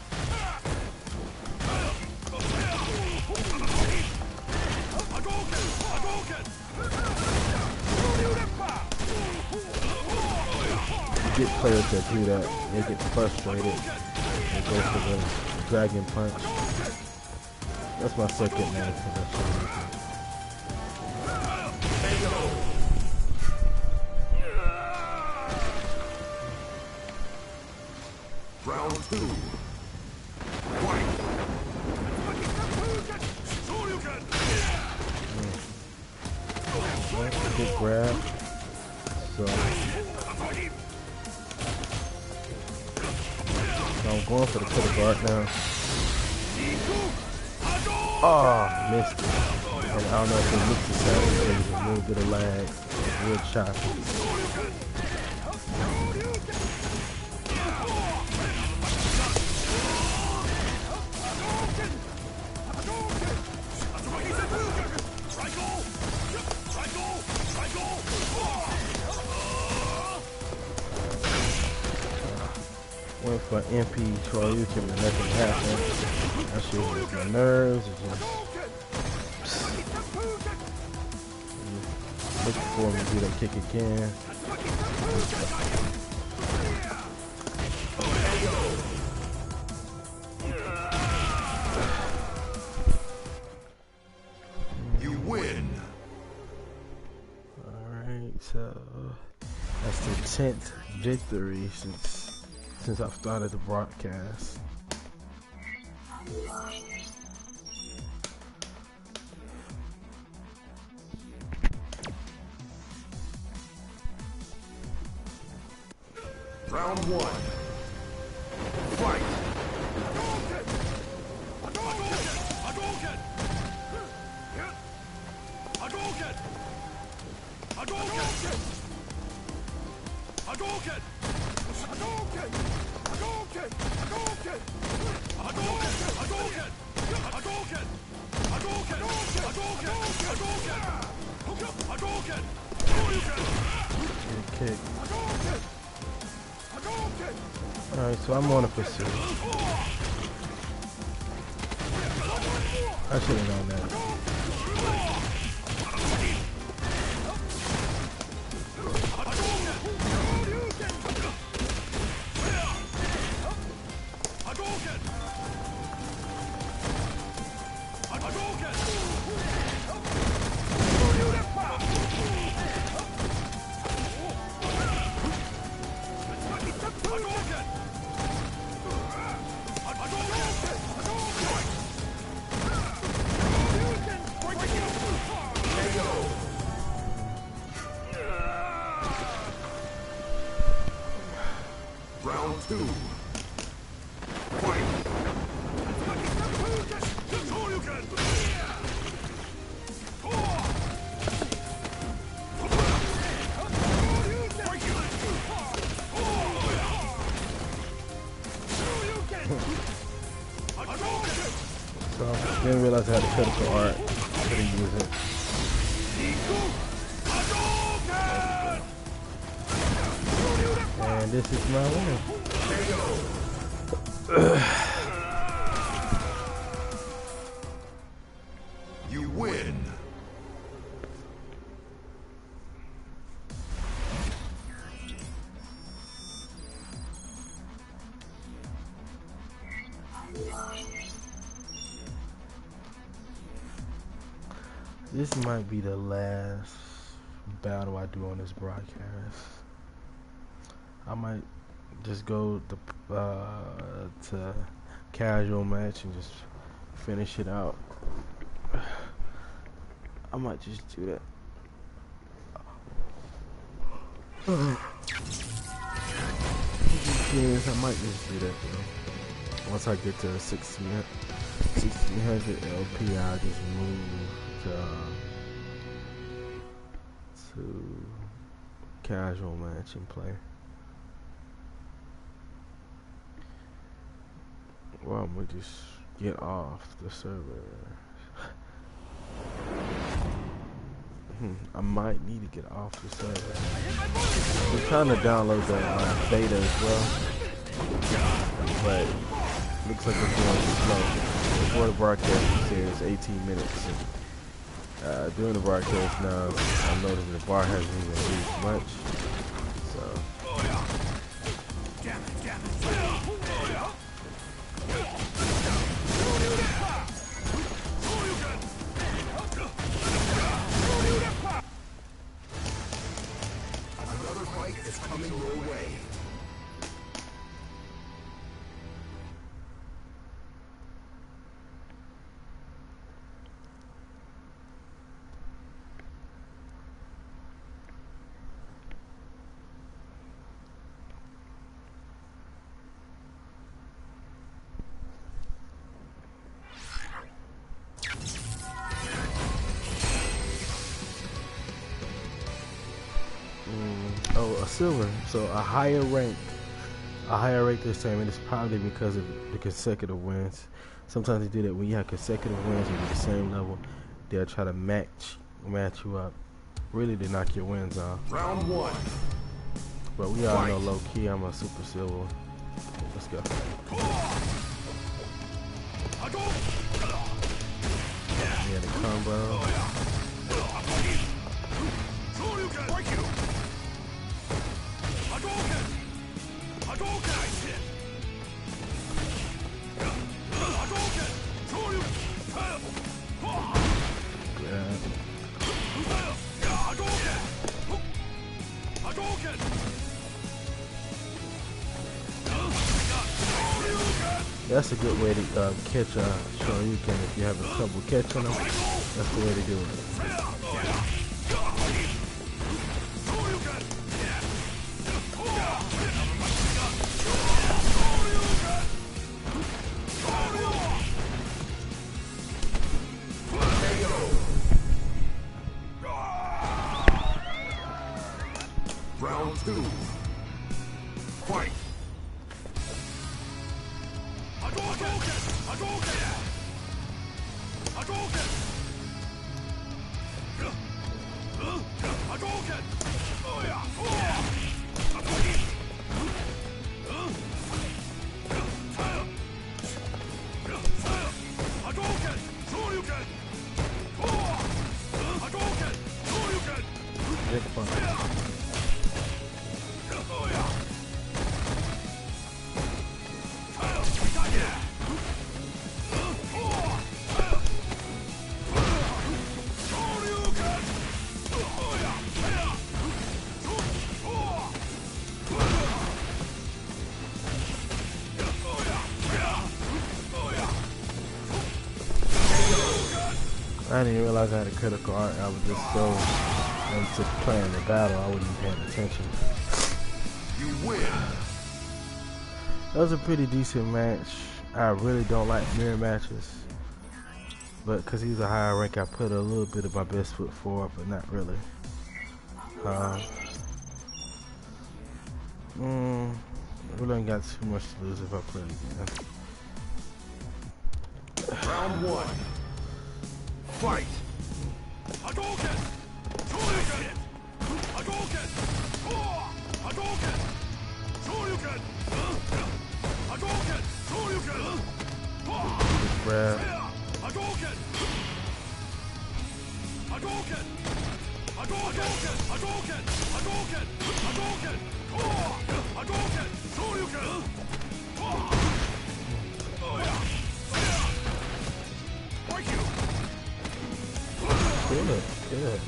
get players that do that. They get frustrated and go for the dragon punch. That's my second name for that show. Round 2. Fight. Good grab. So I'm going for the cutter guard now. Oh, missed it. And I don't know if it looks the same, but there's a little bit of lag. Real choppy. Went for MP Shoryuken, but nothing happened. That shit was my nerves. It just looking for me to do that kick again. You win. Alright, so that's the 10th victory since I've started the broadcast. Round 1. Fight. Kick. Alright, so I'm on a pursuit. I should have known that. Round 2. Fight. So didn't realize I had a critical art. Couldn't use it. And this is my win. You win. This might be the last battle I do on this broadcast. I might just go to casual match and just finish it out. I might just do that. Yes, I might just do that though. Once I get to 1600 LP, I'll just move to casual match and play. Well, I'm gonna just get off the server. I might need to get off the server. I'm trying to download the beta as well, but looks like it's going slow. Before the broadcast, it says 18 minutes. During the broadcast now, I'm noticing the bar hasn't even reached much. So Another fight is coming your way. Oh, a silver. So a higher rank this time, and it's probably because of the consecutive wins. Sometimes they do that when you have consecutive wins and you're the same level. They'll try to match you up. Really, to knock your wins off. Round one. But we all know low key, I'm a super silver. Let's go. Yeah, the combo. That's a good way to catch a Shoryuken if you're having trouble catching them. That's the way to do it. Round two. Fight. Big fun. I didn't even realize I had a critical art. I was just so into playing the battle, I wasn't even paying attention. You win. That was a pretty decent match. I really don't like mirror matches, but because he's a higher rank, I put a little bit of my best foot forward, but not really. Really ain't got too much to lose if I play again. Round one. Fight. Grab. Good.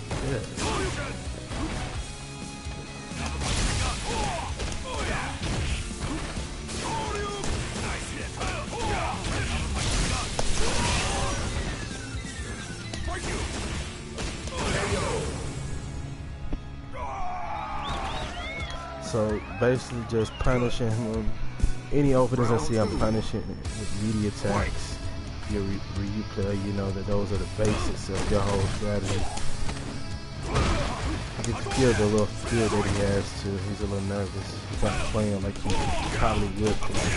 So basically just punishing him. Any opponents I see, I'm punishing with media attacks. If you're a Ryu player, you know that those are the basics of your whole strategy. You can feel the little fear that he has too. He's a little nervous. He's not playing like he probably would play.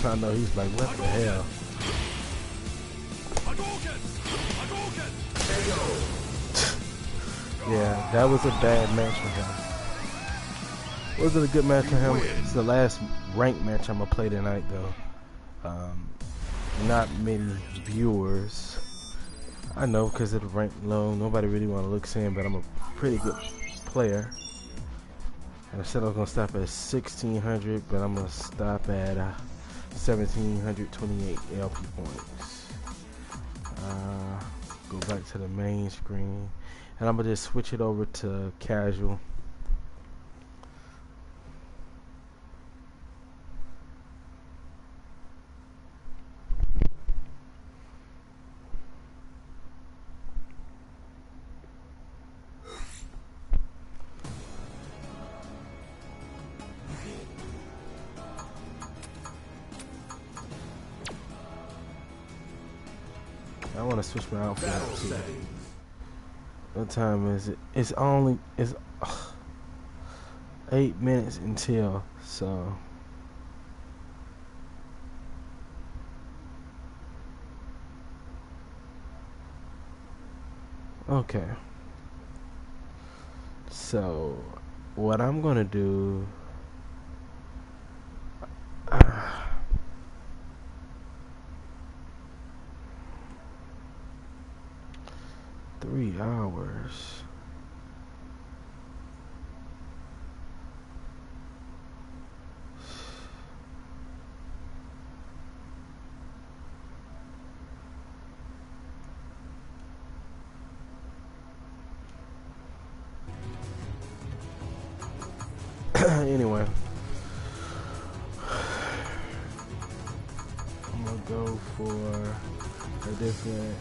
I know he's like, what the hell? Yeah, that was a bad match for him. Wasn't a good match for him. It's the last ranked match I'm gonna play tonight, though. Not many viewers I know because of the rank low, nobody really want to look saying, but I'm a pretty good player. And I said I was gonna stop at 1600, but I'm gonna stop at 1728 LP points. Go back to the main screen, and I'm gonna just switch it over to casual. I want to switch my outfit up too. What time is it? It's 8 minutes until, so okay. So what I'm gonna do, 3 hours. Anyway, I'm gonna go for a different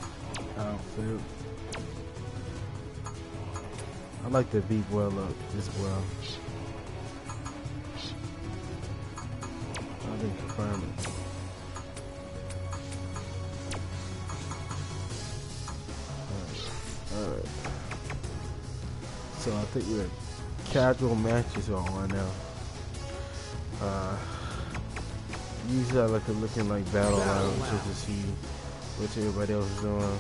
outfit. I like the V well up as well. I didn't confirm it. Alright. So I think we're casual matches are on now. Usually I like to look in like battle rounds just to see what everybody else is doing.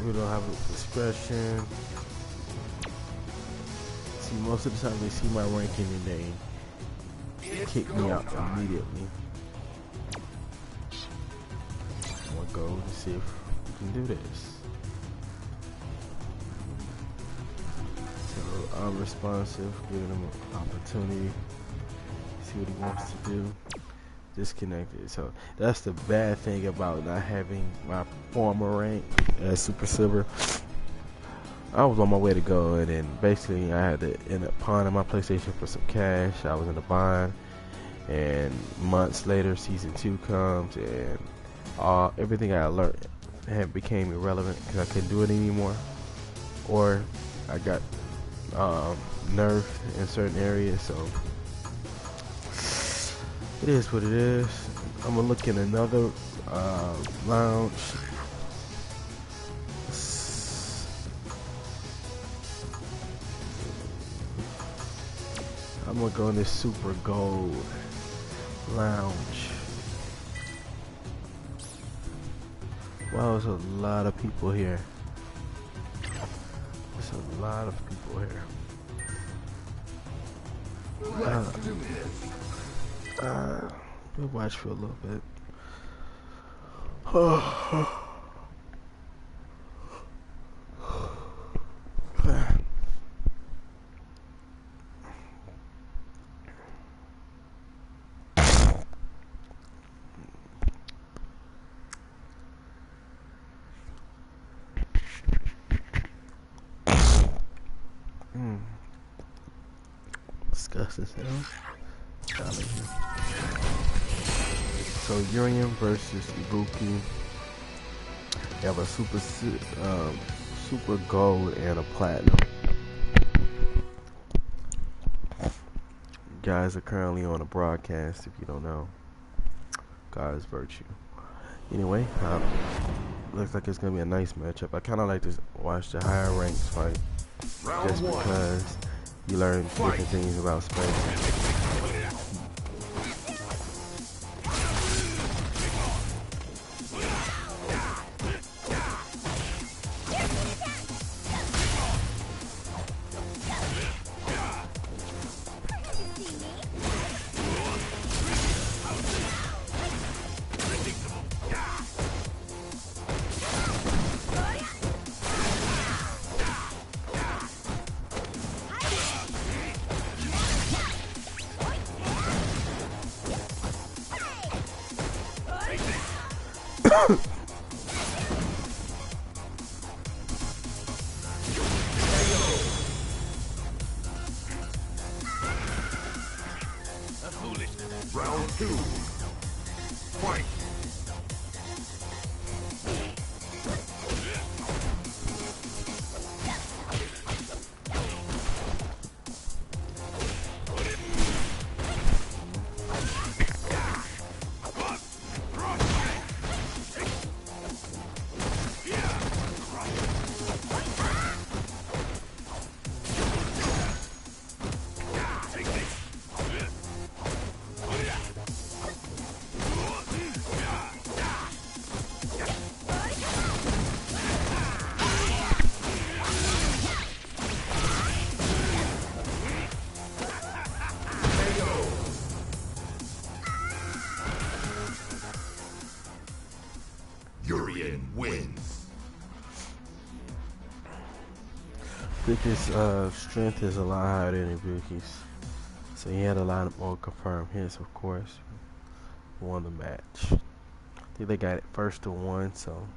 We don't have a discretion. See, most of the time they see my ranking and they kick me out immediately. I'm gonna go to see if we can do this. I'm responsive, giving him an opportunity, see what he wants to do. Disconnected. So that's the bad thing about not having my former rank as Super Silver. I was on my way to go, and then basically I had to end up pawning my PlayStation for some cash. I was in a bind, and months later, Season 2 comes, and everything I learned became irrelevant because I couldn't do it anymore, or I got nerfed in certain areas. So it is what it is. I'm gonna look in another lounge. I'm gonna go in this super gold lounge. Wow, there's a lot of people here. There's a lot of people here. We'll watch for a little bit. Disgusting sound. So Urian versus Ibuki. They have a super gold and a platinum. Guys are currently on a broadcast. If you don't know, GodzVirtue. Anyway, looks like it's gonna be a nice matchup. I kind of like to watch the higher ranks fight, just because you learn different things about space. Round 2. Fight. Wins. Vicky's strength is a lot higher than Ibukis, so he had a lot more confirmed hits, of course. Won the match. I think they got it first to 1, so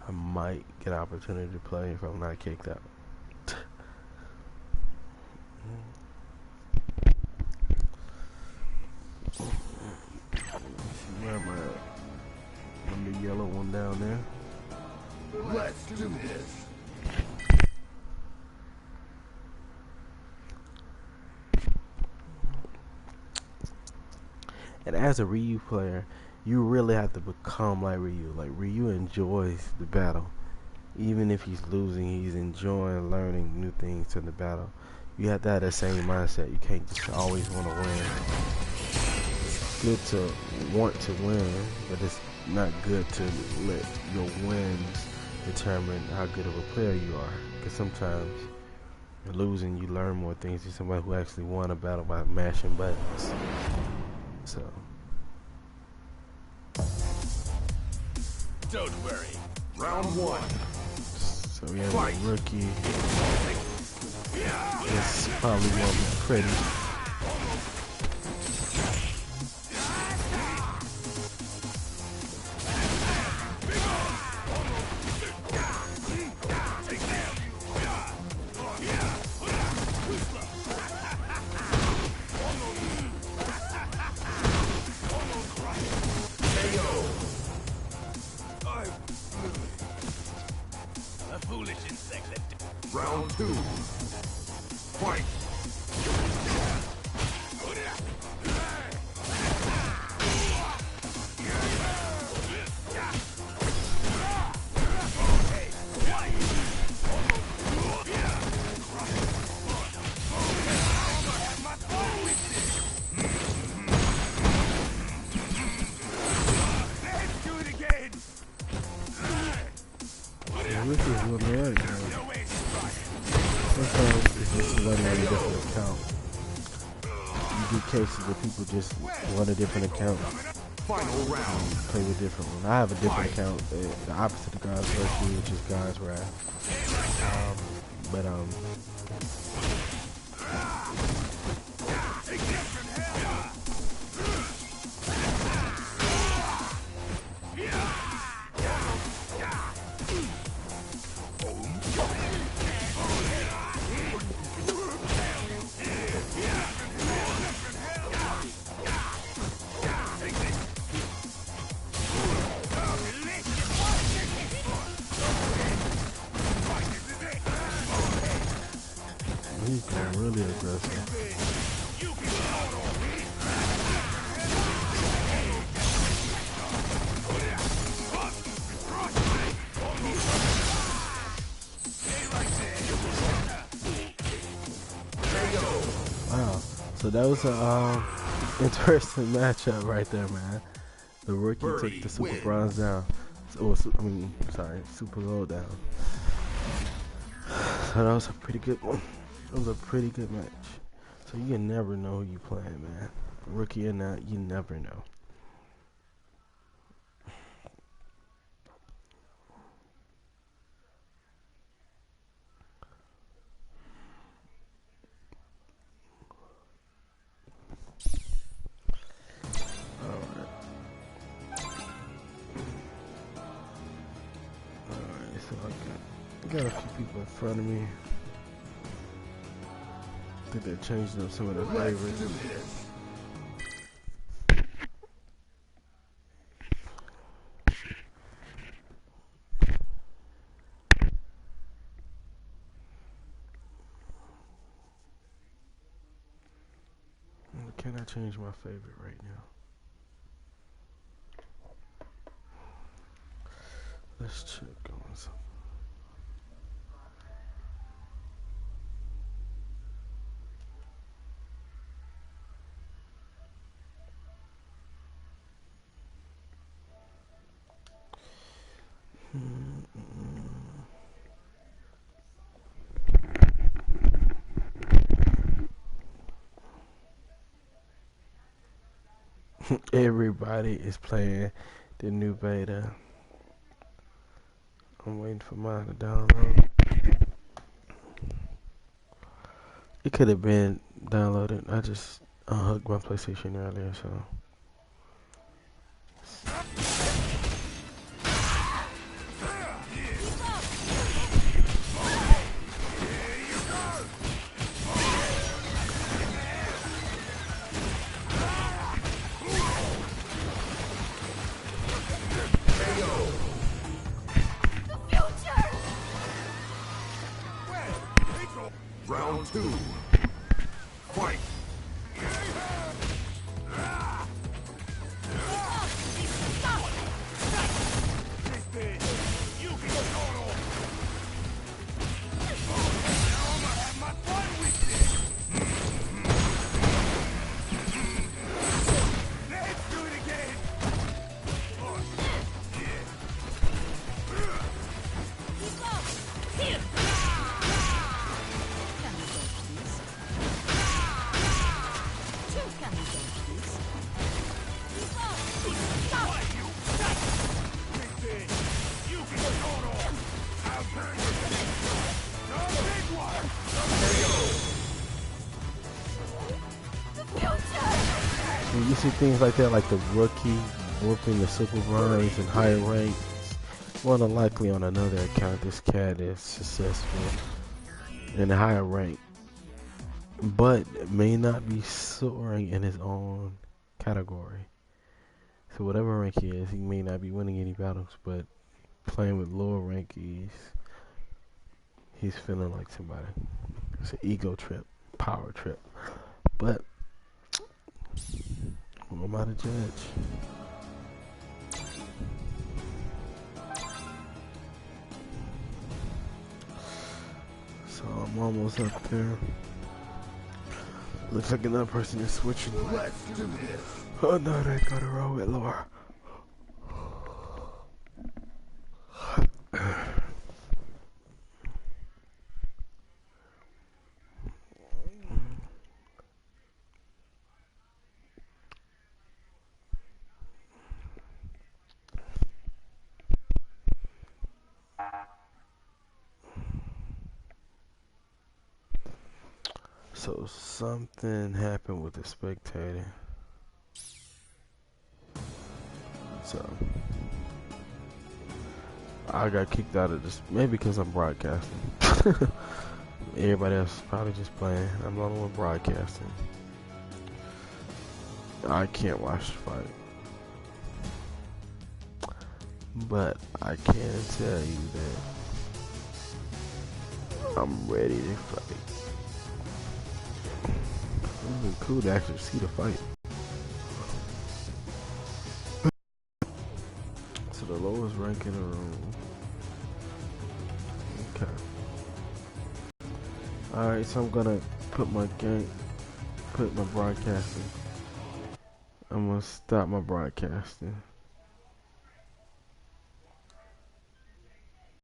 I might get an opportunity to play if I'm not kicked out. Where am I at? On the yellow one down there. Let's do this. And as a Ryu player, you really have to become like Ryu. Like, Ryu enjoys the battle. Even if he's losing, he's enjoying learning new things in the battle. You have to have that same mindset. You can't just always want to win. It's good to want to win, but it's not good to let your wins determine how good of a player you are. Because sometimes losing, you learn more things than somebody who actually won a battle by mashing buttons. So, don't worry. Round 1. So we have a rookie. This probably won't be pretty. Round 2. Fight. Rookies will be right, man. Sometimes it's just running on a different account. You get cases where people just run a different account. Final round. Play with different one. I have a different account, the opposite of GodzVirtue, which is God's Wrath. He's going really aggressive. Wow, so that was a interesting matchup right there, man. The rookie took the Super Bronze down, Super Gold down. So that was a pretty good one. It was a pretty good match. So you never know who you playing, man. Rookie or not, you never know. got a few people in front of me. I think they're changing up some of their favorites. Can I change my favorite right now? Let's check on something. Everybody is playing the new beta. I'm waiting for mine to download. It could have been downloaded. I just unhooked my PlayStation earlier, so. Round 2. Fight! You see things like that, like the rookie whooping the super runs and higher ranks. More than likely on another account, this cat is successful in a higher rank, but may not be soaring in his own category. So whatever rank he is, he may not be winning any battles, but playing with lower rankies, he's feeling like somebody. It's an ego trip, power trip. But who am I to judge? So I'm almost up there. Looks like another person is switching. Let's do this. Oh no, they gotta roll with Laura. So something happened with the spectator. So I got kicked out of this, maybe because I'm broadcasting. Everybody else is probably just playing. I'm the only one broadcasting. I can't watch the fight, but I can tell you that I'm ready to fight. It would be cool to actually see the fight. So the lowest rank in the room. Okay. Alright, so I'm gonna put my broadcasting. I'm gonna stop my broadcasting.